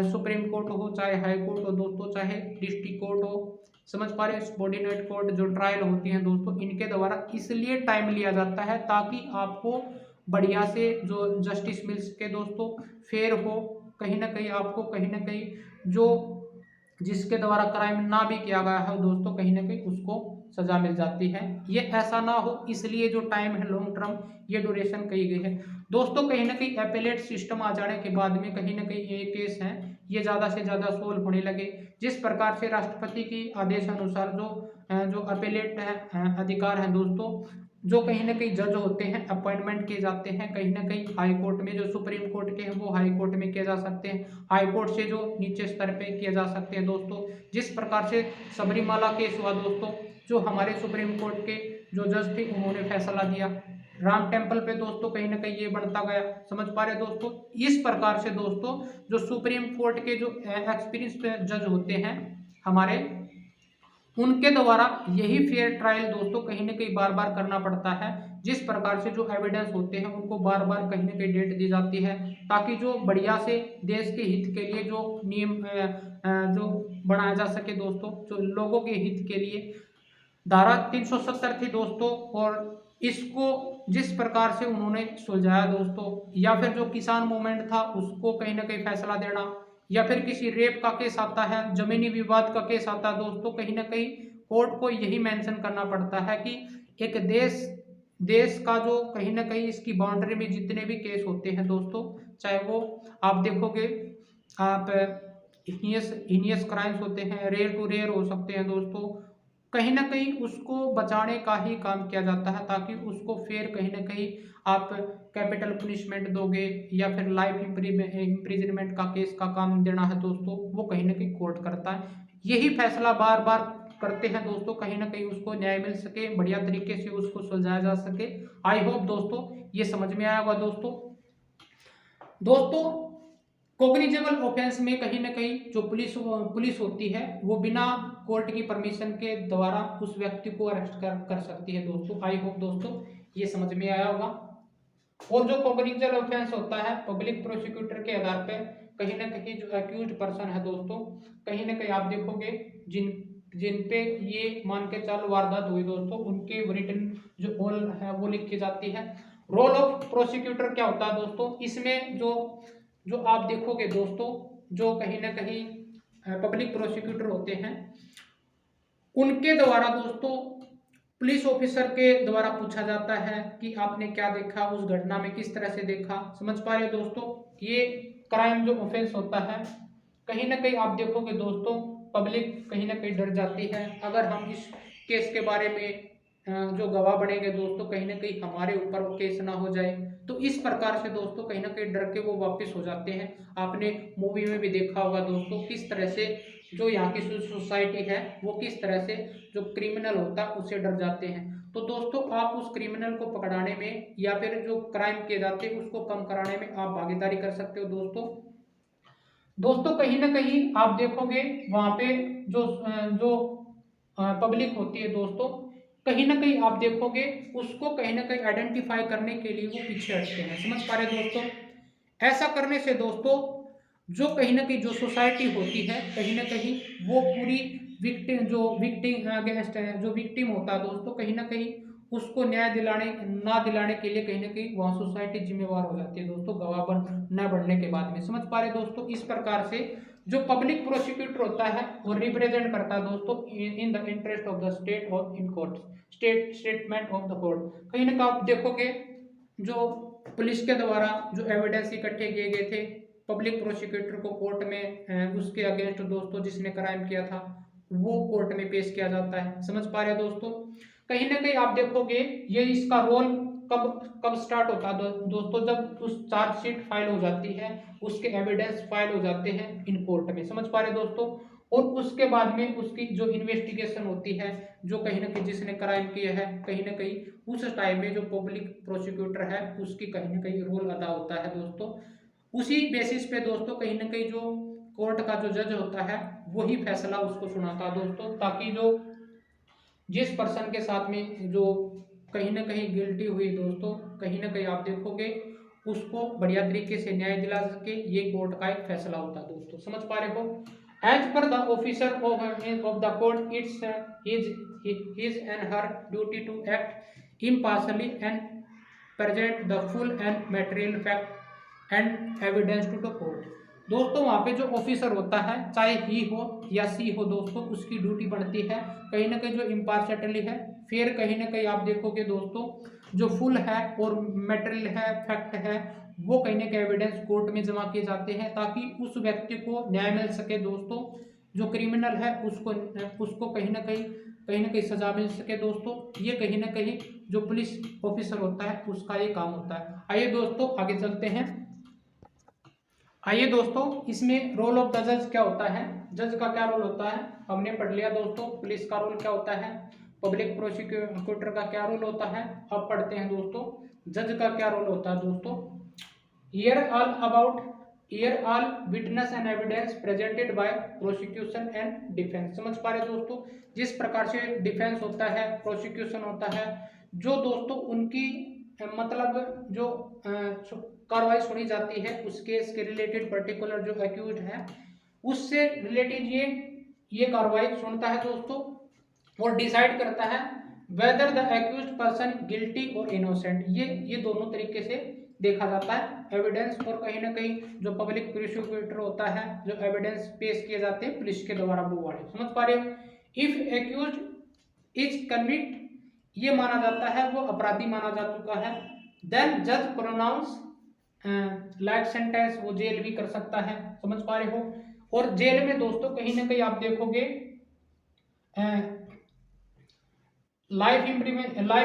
सुप्रीम कोर्ट हो, चाहे हाई कोर्ट हो दोस्तों, चाहे डिस्ट्रिक्ट कोर्ट हो, समझ पा रहे, सबॉर्डिनेट कोर्ट जो ट्रायल होती हैं दोस्तों, इनके द्वारा इसलिए टाइम लिया जाता है ताकि आपको बढ़िया से जो जस्टिस मिल सके दोस्तों, फेयर हो। कहीं ना कहीं आपको कहीं ना कहीं जो जिसके द्वारा क्राइम ना भी किया गया है दोस्तों, कहीं ना कहीं उसको सजा मिल जाती है। ये ऐसा ना हो इसलिए जो टाइम है लॉन्ग टर्म ये ड्यूरेशन कही गई है दोस्तों। कहीं ना कहीं एपेलेट सिस्टम आ जाने के बाद में कहीं ना कहीं ये केस हैं ये ज़्यादा से ज़्यादा सोल्व होने लगे। जिस प्रकार से राष्ट्रपति की आदेश अनुसार जो अपेलेट है अधिकार है दोस्तों, जो कहीं ना कहीं जज होते हैं अपॉइंटमेंट किए जाते हैं कहीं ना कहीं हाई कोर्ट में, जो सुप्रीम कोर्ट के हैं वो हाई कोर्ट में किए जा सकते हैं, हाई कोर्ट से जो नीचे स्तर पे किए जा सकते हैं दोस्तों। जिस प्रकार से सबरीमाला केस हुआ दोस्तों, जो हमारे सुप्रीम कोर्ट के जो जज थे उन्होंने फैसला दिया राम टेम्पल पे दोस्तों, कहीं ना कहीं ये बढ़ता गया, समझ पा रहे दोस्तों। इस प्रकार से दोस्तों जो सुप्रीम कोर्ट के जो एक्सपीरियंस जज होते हैं हमारे, उनके द्वारा यही फेयर ट्रायल दोस्तों कहीं ना कहीं बार बार करना पड़ता है। जिस प्रकार से जो एविडेंस होते हैं उनको बार बार कहीं ना कहीं डेट दी जाती है ताकि जो बढ़िया से देश के हित के लिए जो नियम जो बनाया जा सके दोस्तों, जो लोगों के हित के लिए। धारा 370 थी दोस्तों, और इसको जिस प्रकार से उन्होंने सुलझाया दोस्तों, या फिर जो किसान मूवमेंट था उसको कहीं ना कहीं फैसला देना, या फिर किसी रेप का केस आता है, जमीनी विवाद का केस आता है दोस्तों, कहीं ना कहीं कोर्ट को यही मेंशन करना पड़ता है कि एक देश का जो कहीं ना कहीं इसकी बाउंड्री में जितने भी केस होते हैं दोस्तों, चाहे वो आप देखोगे आप हीनियस क्राइम्स होते हैं, रेयर टू रेयर हो सकते हैं दोस्तों, कहीं ना कहीं उसको बचाने का ही काम किया जाता है ताकि उसको फेयर कहीं ना कहीं आप कैपिटल पनिशमेंट दोगे या फिर लाइफ इम्प्रिजनमेंट का केस का काम देना है दोस्तों, वो कहीं ना कहीं कोर्ट करता है। यही फैसला बार बार करते हैं दोस्तों, कहीं ना कहीं उसको न्याय मिल सके, बढ़िया तरीके से उसको सुलझाया जा सके। आई होप दोस्तों ये समझ में आया होगा दोस्तों। कॉग्निजेबल ऑफेंस में कहीं ना कहीं जो पुलिस होती है वो बिना कोर्ट की परमिशन के द्वारा उस व्यक्ति को अरेस्ट कर सकती है दोस्तों। आई होप दोस्तों ये समझ में आया होगा। और जो कॉग्निजेबल ऑफेंस होता है पब्लिक प्रोसिक्यूटर के आधार पे कहीं ना कहीं जो अक्यूज्ड पर्सन है दोस्तों, कहीं ना कहीं आप देखोगे जिन पे ये मान के चल वारदात हुई दोस्तों, उनके रिटन जो रोल है वो लिखी जाती है। रोल ऑफ प्रोसिक्यूटर क्या होता है दोस्तों, इसमें जो आप देखोगे दोस्तों, जो कहीं ना कहीं पब्लिक प्रोसिक्यूटर होते हैं उनके द्वारा दोस्तों पुलिस ऑफिसर के द्वारा पूछा जाता है कि आपने क्या देखा उस घटना में, किस तरह से देखा, समझ पा रहे दोस्तों। ये क्राइम जो ऑफेंस होता है कहीं ना कहीं आप देखोगे दोस्तों पब्लिक कहीं ना कहीं डर जाती है। अगर हम इस केस के बारे में जो गवाह बनेंगे दोस्तों, कहीं ना कहीं हमारे ऊपर वो केस ना हो जाए, तो इस प्रकार से दोस्तों कहीं ना कहीं डर के वो वापस हो जाते हैं। आपने मूवी में भी देखा होगा दोस्तों किस तरह से जो यहाँ की सोसाइटी है वो किस तरह से जो क्रिमिनल होता है उससे डर जाते हैं। तो दोस्तों आप उस क्रिमिनल को पकड़ाने में या फिर जो क्राइम किए जाते हैं उसको कम कराने में आप भागीदारी कर सकते हो दोस्तों। कहीं ना कहीं आप देखोगे वहां पे जो पब्लिक होती है दोस्तों, कहीं ना कहीं आप देखोगे उसको कहीं ना कहीं आइडेंटिफाई करने के लिए वो पीछे हटते हैं, समझ पा रहे दोस्तों। ऐसा करने से दोस्तों जो कहीं ना कहीं जो सोसाइटी होती है कहीं ना कहीं वो पूरी विक्टिम अगेंस्ट है, जो विक्टिम होता है दोस्तों, कहीं ना कहीं उसको न्याय दिलाने ना दिलाने के लिए कहीं ना कहीं वह सोसाइटी जिम्मेवार हो जाती है दोस्तों, गवाह न बढ़ने के बाद में। समझ पा रहे दोस्तों, इस प्रकार से जो पब्लिक प्रोसिक्यूटर होता है वो रिप्रेजेंट करता है दोस्तों in the interest of the state और in court, statement of the court. कहीं ना कहीं आप देखोगे जो पुलिस के द्वारा जो एविडेंस इकट्ठे किए गए थे, पब्लिक प्रोसिक्यूटर को कोर्ट में उसके अगेंस्ट दोस्तों जिसने क्राइम किया था वो कोर्ट में पेश किया जाता है। समझ पा रहे हैं दोस्तों, कहीं ना कहीं आप देखोगे ये इसका रोल कब कब स्टार्ट होता है दोस्तों, जब उस चार्जशीट फाइल हो जाती है, उसके एविडेंस फाइल हो जाते हैं इन कोर्ट में। समझ पा रहे दोस्तों, और उसके बाद में उसकी जो इन्वेस्टिगेशन होती है, जो कहीं ना कहीं जिसने क्राइम किया है, कहीं ना कहीं उस टाइम में जो पब्लिक प्रोसिक्यूटर है उसकी कहीं ना कहीं रोल अदा होता है दोस्तों। उसी बेसिस पे दोस्तों कहीं ना कहीं जो कोर्ट का जो जज होता है वही फैसला उसको सुनाता है दोस्तों, ताकि जो जिस पर्सन के साथ में जो कहीं ना कहीं गिल्टी हुई दोस्तों, कहीं ना कहीं आप देखोगे उसको बढ़िया तरीके से न्याय दिला सके, ये कोर्ट का एक फैसला होता है दोस्तों। समझ पा रहे हो, as per the officer of the court it's his and her duty to act impartially and present the full and material fact and evidence to the court। दोस्तों वहाँ पे जो ऑफिसर होता है, चाहे ही हो या सी हो दोस्तों, उसकी ड्यूटी बनती है कहीं ना कहीं जो इम्पार्शियली है, फिर कहीं ना कहीं आप देखोगे दोस्तों जो फुल है और मटेरियल है, फैक्ट है, वो कहीं ना कहीं एविडेंस कोर्ट में जमा किए जाते हैं, ताकि उस व्यक्ति को न्याय मिल सके दोस्तों। जो क्रिमिनल है उसको उसको कहीं ना कहीं सजा मिल सके दोस्तों। ये कहीं ना कहीं जो पुलिस ऑफिसर होता है उसका ये काम होता है। आइए दोस्तों आगे चलते हैं। आइए दोस्तों, इसमें रोल ऑफ द जज क्या होता है, जज का क्या रोल होता है हमने पढ़ लिया दोस्तों। पुलिस का रोल क्या होता है, पब्लिक प्रोसिक्यूटर का क्या रोल होता है, अब पढ़ते हैं दोस्तों जज का क्या रोल होता है दोस्तों। Here all witness and evidence presented by prosecution and defence. समझ पा रहे दोस्तों, जिस प्रकार से डिफेंस होता है, प्रोसिक्यूशन होता है, जो दोस्तों उनकी मतलब जो कार्रवाई सुनी जाती है उस केस के रिलेटेड पर्टिकुलर जो एक्यूज्ड है उससे रिलेटेड ये कार्रवाई सुनता है दोस्तों, और डिसाइड करता है whether the accused person guilty और इनोसेंट। ये दोनों तरीके से देखा जाता है एविडेंस, और कहीं ना कहीं जो पब्लिक प्रोसिक्यूटर होता है जो एविडेंस पेश किए जाते हैं पुलिस के द्वारा वो वाले। समझ पा रहे हो, इफ एक्यूज्ड इज कन्विक्ट, ये माना जाता है वो अपराधी माना जा चुका है, देन जज प्रोनाउंस लाइफ सेंटेंस, वो जेल भी कर सकता है। समझ पा रहे हो, और जेल में दोस्तों कहीं ना कहीं आप देखोगे लाइफ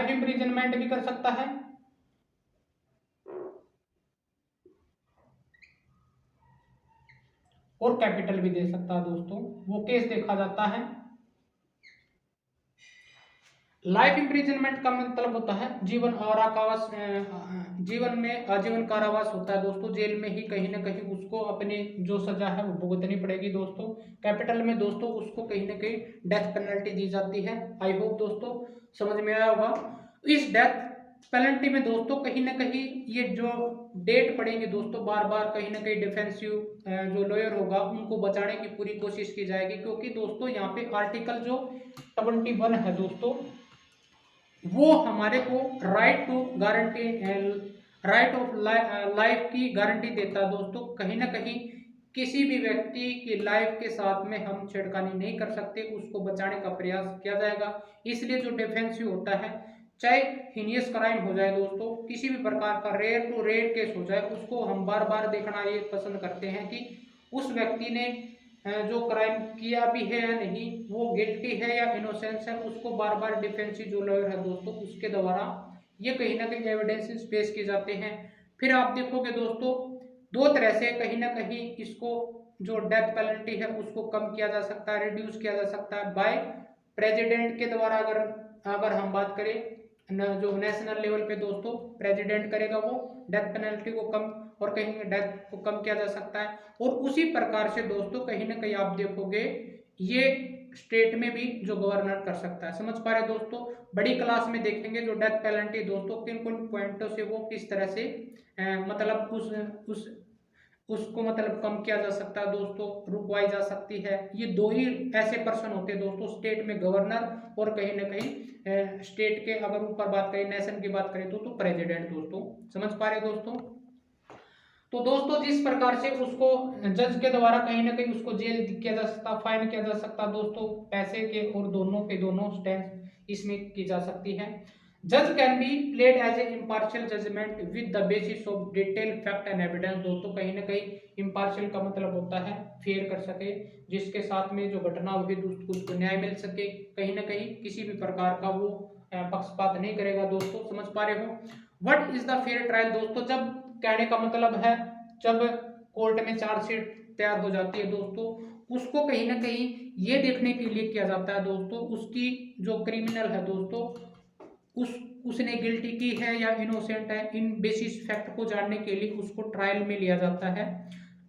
इम्प्रिजनमेंट भी कर सकता है, और कैपिटल भी दे सकता है दोस्तों, वो केस देखा जाता है। लाइफ इम्प्रिजनमेंट का मतलब होता है जीवन कारावास, जीवन में आजीवन कारावास होता है दोस्तों, जेल में ही कहीं ना कहीं उसको अपनी जो सजा है वो भुगतनी पड़ेगी दोस्तों। कैपिटल में दोस्तों उसको कहीं ना कहीं डेथ पेनल्टी दी जाती है। आई होप दोस्तों समझ में आया होगा। इस डेथ पेनल्टी में दोस्तों कहीं ना कहीं ये जो डेट पड़ेंगे दोस्तों, बार बार कहीं ना कहीं डिफेंसिव जो लॉयर होगा उनको बचाने की पूरी कोशिश की जाएगी, क्योंकि दोस्तों यहाँ पे आर्टिकल जो 71 है दोस्तों वो हमारे को right to guarantee, right of life की गारंटी देता है दोस्तों। कहीं ना कहीं किसी भी व्यक्ति की लाइफ के साथ में हम छेड़खानी नहीं कर सकते, उसको बचाने का प्रयास किया जाएगा। इसलिए जो डिफेंसिव होता है, चाहे हीनियस क्राइम हो जाए दोस्तों, किसी भी प्रकार का रेयर टू रेयर केस हो जाए, उसको हम बार बार देखना ये पसंद करते हैं कि उस व्यक्ति ने जो क्राइम किया भी है या नहीं, वो गिल्टी है या इनोसेंस है, उसको बार बार डिफेंसिव जो लॉयर है दोस्तों उसके द्वारा ये कहीं ना कहीं एविडेंसेस पेश किए जाते हैं। फिर आप देखोगे दोस्तों दो तरह से कहीं ना कहीं इसको जो डेथ पेनल्टी है उसको कम किया जा सकता है, रिड्यूस किया जा सकता है बाय प्रेसिडेंट के द्वारा। अगर हम बात करें जो नेशनल लेवल पे दोस्तों प्रेसिडेंट करेगा वो डेथ पेनल्टी को कम, और कहीं डेथ को कम किया जा सकता है। और उसी प्रकार से दोस्तों कहीं ना कहीं आप देखोगे ये स्टेट में भी जो गवर्नर कर सकता है। समझ पा रहे दोस्तों, बड़ी क्लास में देखेंगे जो डेथ पेनल्टी दोस्तों किन किन पॉइंटों से वो किस तरह से मतलब उसको मतलब कम किया जा सकता है दोस्तों, रुकवाई जा सकती है। ये दो ही ऐसे पर्सन होते हैं दोस्तों स्टेट में, गवर्नर और कहीं ना कहीं स्टेट के अगर ऊपर बात करें, नेशन की बात करें तो प्रेसिडेंट दोस्तों। समझ पा रहे दोस्तों। तो दोस्तों जिस प्रकार से उसको जज के द्वारा कहीं ना कहीं उसको जेल किया जा सकता, फाइन किया जा सकता दोस्तों, पैसे के और दोनों के दोनों स्टैंड इसमें की जा सकती है। जज can be played as a impartial judgement with the basis of detail fact and evidence दोस्तों। कहीं ना कहीं इम्पार्शियल का मतलब होता है फेयर कर सके, जिसके साथ में जो घटना हुई उसको न्याय मिल सके, कहीं ना कहीं किसी भी प्रकार का वो पक्षपात नहीं करेगा दोस्तों। समझ पा रहे हो। What is the fair trial दोस्तों, जब कहने का मतलब है जब कोर्ट में चार्जशीट तैयार हो जाती है दोस्तों, उसको कहीं ना कहीं ये देखने के लिए किया जाता है दोस्तों, उसकी जो क्रिमिनल है दोस्तों उसने गिल्टी की है या इनोसेंट है, इन बेसिस फैक्ट को जानने के लिए उसको ट्रायल में लिया जाता है।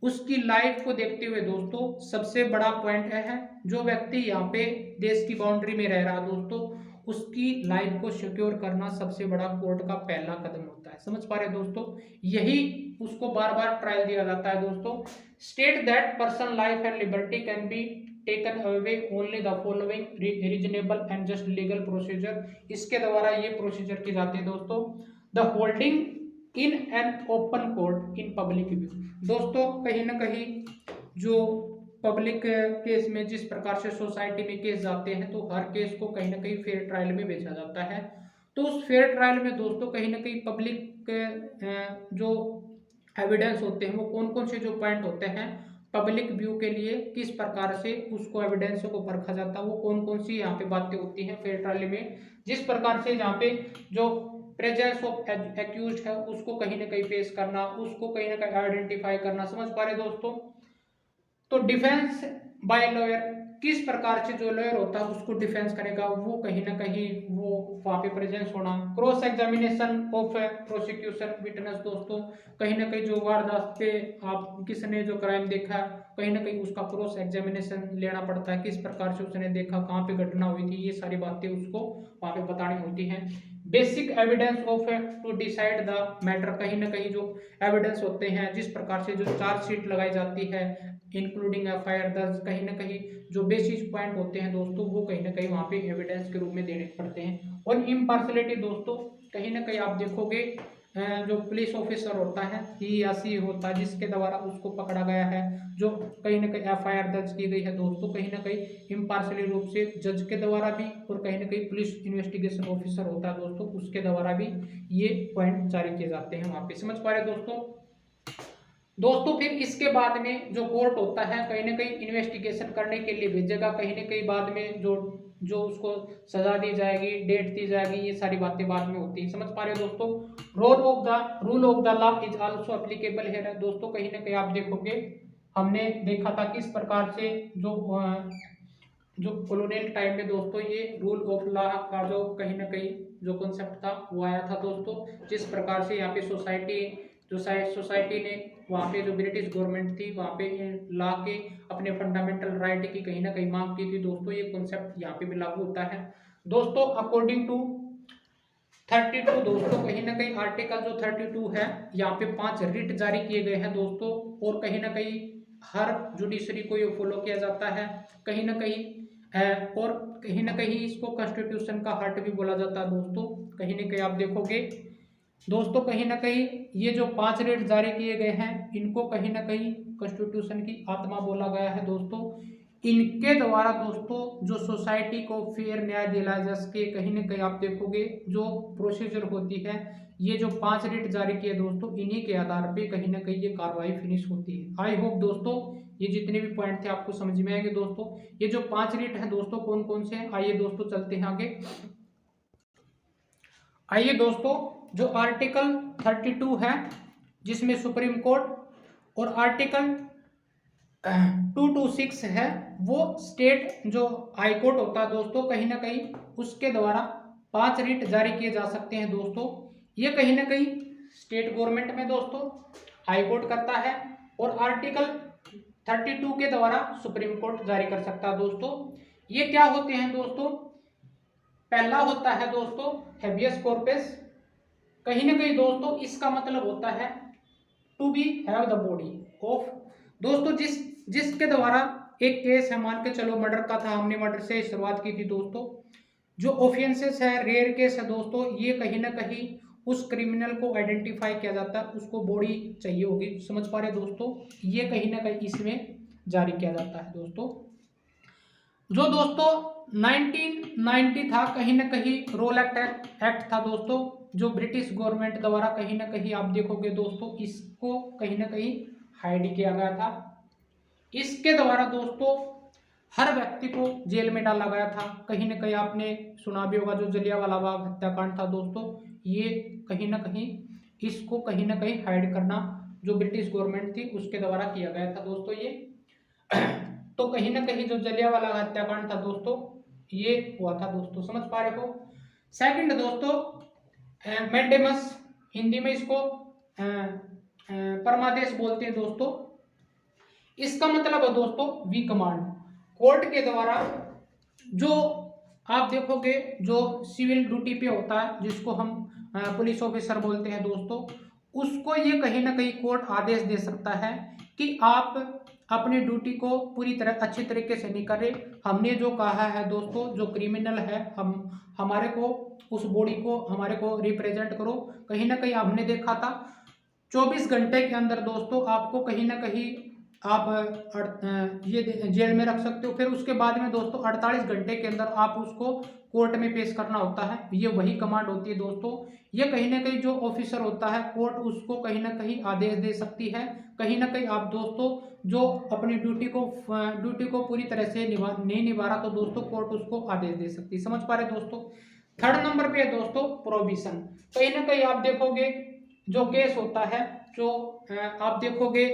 उसकी लाइफ को देखते हुए दोस्तों सबसे बड़ा पॉइंट है जो व्यक्ति यहाँ पे देश की बाउंड्री में रह रहा दोस्तों, उसकी लाइफ को सिक्योर करना सबसे बड़ा कोर्ट का पहला कदम होता है। समझ पा रहे दोस्तों। यही उसको बार बार ट्रायल दिया जाता है दोस्तों। State that person life and liberty can be taken away only the following reasonable and just legal procedure. इसके द्वारा ये प्रोसीजर की जाती है दोस्तों। The holding in an open court in public view दोस्तों, कहीं ना कहीं जो पब्लिक केस में जिस प्रकार से सोसाइटी में केस जाते हैं तो हर केस को कहीं ना कहीं फेयर ट्रायल में भेजा जाता है। तो उस फेयर ट्रायल में दोस्तों कहीं ना कहीं पब्लिक जो एविडेंस होते हैं वो कौन कौन से जो पॉइंट होते हैं पब्लिक व्यू के लिए, किस प्रकार से उसको एविडेंस को परखा जाता है, वो कौन कौन सी यहाँ पे बातें होती हैं फेयर ट्रायल में, जिस प्रकार से यहाँ पे जो प्रेजेंस ऑफ एक्यूज्ड है उसको कहीं ना कहीं पेश करना, उसको कहीं ना कहीं आइडेंटिफाई करना। समझ पा रहे दोस्तों। तो डिफेंस बाय लॉयर, किस प्रकार से जो लॉयर होता है उसको डिफेंस करेगा, वो कहीं ना कहीं वो वहां पे प्रेजेंस होना। Cross examination of prosecution witness दोस्तों, कहीं ना कहीं जो वारदात पे आप किसने जो क्राइम देखा कहीं ना कहीं उसका क्रॉस एग्जामिनेशन लेना पड़ता है, किस प्रकार से उसने देखा, कहाँ पे घटना हुई थी, ये सारी बातें उसको वहां पे बतानी होती हैं। Basic evidence of to decide the matter, कहीं ना कहीं जो एविडेंस होते हैं जिस प्रकार से जो चार्जशीट लगाई जाती है इंक्लूडिंग एफआईआर दर्ज, कहीं ना कहीं जो बेसिस पॉइंट होते हैं दोस्तों वो कहीं ना कहीं वहाँ पे एविडेंस के रूप में देने पड़ते हैं। और इम्पार्शलिटी दोस्तों, कहीं ना कहीं आप देखोगे जो पुलिस ऑफिसर होता है ही या सी होता है जिसके द्वारा उसको पकड़ा गया है, जो कहीं ना कहीं एफआईआर दर्ज की गई है दोस्तों, कहीं ना कहीं इम्पार्शली रूप से जज के द्वारा भी और कहीं ना कहीं पुलिस इन्वेस्टिगेशन ऑफिसर होता है दोस्तों उसके द्वारा भी ये पॉइंट जारी किए जाते हैं वहाँ पे। समझ पा रहे दोस्तों। फिर इसके बाद में जो कोर्ट होता है कहीं ना कहीं इन्वेस्टिगेशन करने के लिए भेजेगा, कहीं ना कहीं बाद में जो जो उसको सजा दी जाएगी, डेट दी जाएगी, ये सारी बातें बाद में होती है। समझ पा रहे हो दोस्तों। Rule of the law is also applicable है दोस्तों, कहीं ना कहीं आप देखोगे हमने देखा था किस प्रकार से जो कॉलोनियल टाइम में दोस्तों ये रूल ऑफ लॉ का जो कहीं ना कहीं जो कॉन्सेप्ट था वो आया था दोस्तों, जिस प्रकार से यहाँ पे सोसाइटी ने वहाँ पे जो ब्रिटिश गवर्नमेंट थी वहाँ पे लॉ के अपने फंडामेंटल राइट की कहीं ना कहीं मांग की थी दोस्तों, ये कॉन्सेप्ट यहाँ पे भी लागू होता है दोस्तों। अकॉर्डिंग टू 32 दोस्तों, कहीं ना कहीं आर्टिकल जो 32 है यहाँ पे 5 रिट जारी किए गए हैं दोस्तों, और कहीं ना कहीं हर जुडिशरी को ये फॉलो किया जाता है कहीं ना कहीं और कहीं ना कहीं इसको कॉन्स्टिट्यूशन का हार्ट भी बोला जाता है दोस्तों। कहीं ना कहीं आप देखोगे दोस्तों कहीं ना कहीं ये जो 5 रेट जारी किए गए हैं इनको कहीं ना कहीं कॉन्स्टिट्यूशन की आत्मा बोला गया है दोस्तों। इनके द्वारा दोस्तों जो सोसाइटी को फेयर न्याय दिलाया जा सके, कहीं ना कहीं आप देखोगे जो प्रोसीजर होती है, ये जो 5 रेट जारी किए दोस्तों इन्हीं के आधार पे कहीं ना कहीं ये कार्रवाई फिनिश होती है। आई होप दोस्तों ये जितने भी पॉइंट थे आपको समझ में आएंगे दोस्तों। ये जो 5 रेट है दोस्तों कौन कौन से हैं, आइए दोस्तों चलते हैं आगे। आइए दोस्तों, जो आर्टिकल 32 है जिसमें सुप्रीम कोर्ट और आर्टिकल 226 है वो स्टेट जो हाई कोर्ट होता है दोस्तों, कहीं ना कहीं उसके द्वारा 5 रिट जारी किए जा सकते हैं दोस्तों। ये कहीं ना कहीं स्टेट गवर्नमेंट में दोस्तों हाई कोर्ट करता है, और आर्टिकल 32 के द्वारा सुप्रीम कोर्ट जारी कर सकता है दोस्तों। ये क्या होते हैं दोस्तों, पहला होता है दोस्तों हैबियस कॉर्पस, कहीं ना कहीं दोस्तों इसका मतलब होता है to be have the body of. दोस्तों जिसके द्वारा एक केस है, मान के चलो मर्डर का था, हमने मर्डर से शुरुआत की थी दोस्तों। जो ऑफेंसेस है, रेयर केस है दोस्तों, ये कहीं ना कहीं उस क्रिमिनल को आइडेंटिफाई किया जाता है, उसको बॉडी चाहिए होगी, समझ पा रहे दोस्तों, ये कहीं ना कहीं इसमें जारी किया जाता है दोस्तों। जो दोस्तों 1990 था, कहीं ना कहीं रोल एक्ट था दोस्तों, जो ब्रिटिश गवर्नमेंट द्वारा कहीं ना कहीं आप देखोगे दोस्तों, इसको कहीं ना कहीं हाइड किया गया था। इसके द्वारा दोस्तों हर व्यक्ति को जेल में डाला गया था। कहीं ना कहीं आपने सुना भी होगा जो जलियांवाला बाग हत्याकांड था दोस्तों, ये कहीं ना कहीं इसको कहीं ना कहीं हाइड करना जो ब्रिटिश गवर्नमेंट थी उसके द्वारा किया गया था दोस्तों ये। तो कहीं ना कहीं जो जलियांवाला हत्याकांड था दोस्तों, ये हुआ था दोस्तों, समझ पा रहे हो। सेकंड दोस्तों मैंडेमस, हिंदी में इसको परमादेश बोलते हैं दोस्तों। इसका मतलब है दोस्तों वी कमांड। कोर्ट के द्वारा जो आप देखोगे जो सिविल ड्यूटी पे होता है, जिसको हम पुलिस ऑफिसर बोलते हैं दोस्तों, उसको ये कहीं ना कहीं कोर्ट आदेश दे सकता है कि आप अपनी ड्यूटी को पूरी तरह अच्छी तरीके से नहीं कर रहे। हमने जो कहा है दोस्तों, जो क्रिमिनल है, हमारे को उस बॉडी को हमारे को रिप्रेजेंट करो। कहीं ना कहीं हमने देखा था 24 घंटे के अंदर दोस्तों आपको कहीं ना कहीं आप ये जेल में रख सकते हो। फिर उसके बाद में दोस्तों 48 घंटे के अंदर आप उसको कोर्ट में पेश करना होता है। ये वही कमांड होती है दोस्तों। ये कहीं ना कहीं जो ऑफिसर होता है, कोर्ट उसको कहीं ना कहीं आदेश दे सकती है। कहीं ना कहीं आप दोस्तों जो अपनी ड्यूटी को पूरी तरह से नहीं निभा रहा, तो दोस्तों कोर्ट उसको आदेश दे सकती है, समझ पा रहे दोस्तों। थर्ड नंबर पे है दोस्तों प्रोविजन। कहीं ना कहीं आप देखोगे जो केस होता है, जो आप देखोगे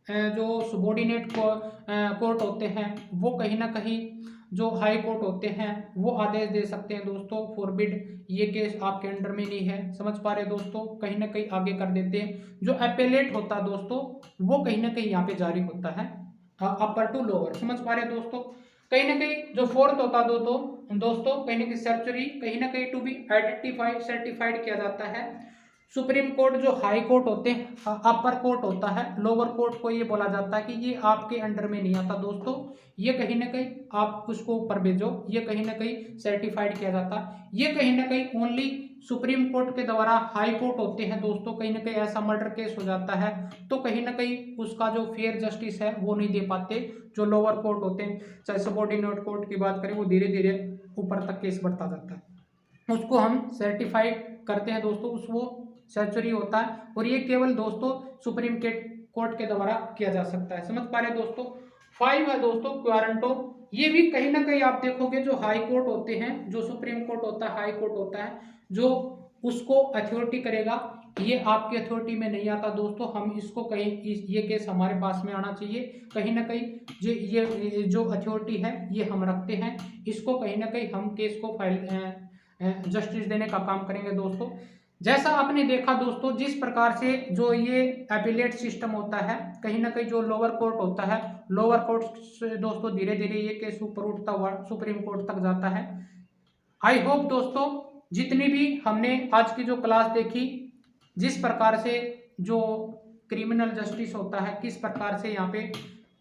जो सबॉर्डिनेट कोर्ट होते हैं, वो कहीं ना कहीं जो हाई कोर्ट होते हैं वो आदेश दे सकते हैं दोस्तों, फॉरबिड ये केस आपके अंडर में नहीं है, समझ पा रहे दोस्तों, कहीं ना कहीं आगे कर देते हैं। जो एपेलेट होता है दोस्तों, वो कहीं ना कहीं यहाँ पे जारी होता है अपर टू लोअर, समझ पा रहे दोस्तों। कहीं ना कहीं जो फोर्थ होता है दोस्तों कहीं ना कहीं सर्चरी, कहीं ना कहीं टू बी आइडेंटिफाइड सर्टिफाइड किया जाता है। सुप्रीम कोर्ट जो हाई कोर्ट होते हैं, अपर कोर्ट होता है, लोअर कोर्ट को ये बोला जाता है कि ये आपके अंडर में नहीं आता दोस्तों, ये कहीं ना कहीं आप उसको ऊपर भेजो, ये कहीं ना कहीं सर्टिफाइड किया जाता है। ये कहीं ना कहीं ओनली सुप्रीम कोर्ट के द्वारा हाई कोर्ट होते हैं दोस्तों। कहीं ना कहीं ऐसा मर्डर केस हो जाता है तो कहीं ना कहीं उसका जो फेयर जस्टिस है वो नहीं दे पाते जो लोअर कोर्ट होते हैं। चाहे सबऑर्डिनेट कोर्ट की बात करें, वो धीरे धीरे ऊपर तक केस बढ़ता जाता है, उसको हम सर्टिफाइड करते हैं दोस्तों, उसको सर्चरी होता है। और ये केवल दोस्तों सुप्रीम कोर्ट के द्वारा किया जा सकता है, समझ पा रहे दोस्तों। 5 है दोस्तों क्वारंटो। ये भी कहीं ना कहीं आप देखोगे जो हाई कोर्ट होते हैं, जो सुप्रीम कोर्ट होता है, हाई कोर्ट होता है, जो उसको अथॉरिटी करेगा, ये आपकी अथॉरिटी में नहीं आता दोस्तों। हम इसको कहीं ये केस हमारे पास में आना चाहिए, कहीं ना कहीं ये जो अथॉरिटी है ये हम रखते हैं, इसको कहीं ना कहीं हम केस को फाइल जस्टिस देने का काम करेंगे दोस्तों। जैसा आपने देखा दोस्तों, जिस प्रकार से जो ये एपिलेट सिस्टम होता है, कहीं ना कहीं जो लोअर कोर्ट होता है, लोअर कोर्ट से दोस्तों धीरे धीरे ये केस ऊपर उठता हुआ सुप्रीम कोर्ट तक जाता है। आई होप दोस्तों जितनी भी हमने आज की जो क्लास देखी, जिस प्रकार से जो क्रिमिनल जस्टिस होता है, किस प्रकार से यहाँ पे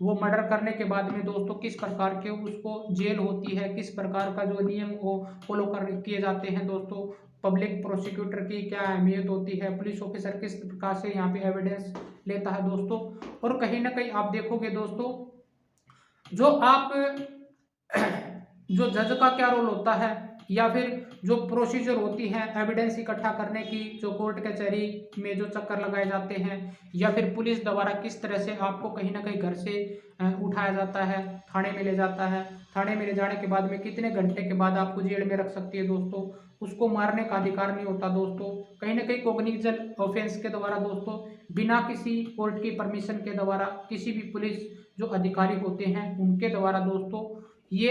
वो मर्डर करने के बाद में दोस्तों किस प्रकार के उसको जेल होती है, किस प्रकार का जो नियम वो फॉलो किए जाते हैं दोस्तों, पब्लिक प्रोसिक्यूटर की क्या अहमियत होती है, पुलिस ऑफिसर किस प्रकार से यहाँ पे एविडेंस लेता है दोस्तों। और कहीं ना कहीं आप देखोगे दोस्तों जो आप जो जज का क्या रोल होता है, या फिर जो प्रोसीजर होती है एविडेंस इकट्ठा करने की, जो कोर्ट कचहरी में जो चक्कर लगाए जाते हैं, या फिर पुलिस द्वारा किस तरह से आपको कहीं ना कहीं घर से उठाया जाता है, थाने में ले जाता है, थाने में ले जाने के बाद में कितने घंटे के बाद आपको जेल में रख सकती है दोस्तों, उसको मारने का अधिकार नहीं होता दोस्तों। कहीं ना कहीं कॉग्निजेंट ऑफेंस के द्वारा दोस्तों बिना किसी कोर्ट की परमिशन के द्वारा किसी भी पुलिस जो अधिकारी होते हैं उनके द्वारा दोस्तों ये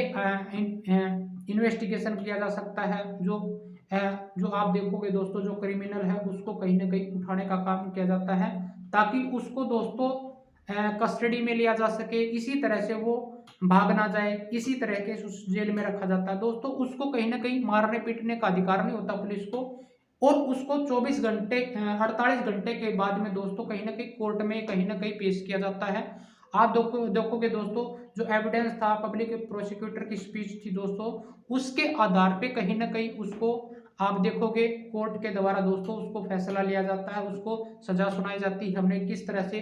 इन्वेस्टिगेशन किया जा सकता है। जो आप देखोगे दोस्तों जो क्रिमिनल है उसको कहीं ना कहीं उठाने का काम किया जाता है, ताकि उसको दोस्तों कस्टडी में लिया जा सके, इसी तरह से वो भाग ना जाए, इसी तरह के उस जेल में रखा जाता है दोस्तों। उसको कहीं ना कहीं मारने पीटने का अधिकार नहीं होता पुलिस को, और उसको 24 घंटे 48 घंटे के बाद में दोस्तों कहीं ना कहीं कोर्ट में कहीं ना कहीं पेश किया जाता है। आप देखोगे दोस्तों, जो एविडेंस था, पब्लिक प्रोसिक्यूटर की स्पीच थी दोस्तों, उसके आधार पे कहीं ना कहीं उसको आप देखोगे कोर्ट के द्वारा दोस्तों उसको फैसला लिया जाता है, उसको सजा सुनाई जाती है। हमने किस तरह से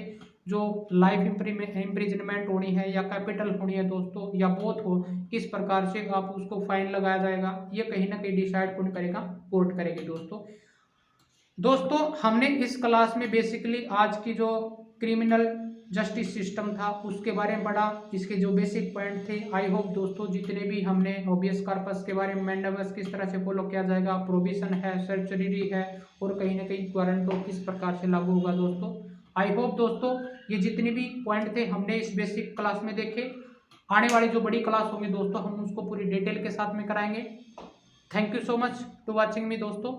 जो लाइफ इम्प्रिजनमेंट होनी है या कैपिटल होनी है दोस्तों, या बोथ हो, किस प्रकार से आप उसको फाइन लगाया जाएगा, ये कहीं ना कहीं डिसाइड कौन करेगा, कोर्ट करेगी दोस्तों हमने इस क्लास में बेसिकली आज की जो क्रिमिनल जस्टिस सिस्टम था उसके बारे में पढ़ा, इसके जो बेसिक पॉइंट थे। आई होप दोस्तों जितने भी हमने होबियस कॉर्पस के बारे में, मैंडेवस किस तरह से फॉलो किया जाएगा, प्रोविजन है, सर्चरी है, और कहीं ना कहीं वारंटो किस प्रकार से लागू होगा दोस्तों। आई होप दोस्तों ये जितने भी पॉइंट थे हमने इस बेसिक क्लास में देखे। आने वाली जो बड़ी क्लास होगी दोस्तों हम उसको पूरी डिटेल के साथ में कराएंगे। Thank you so much to watching me दोस्तों।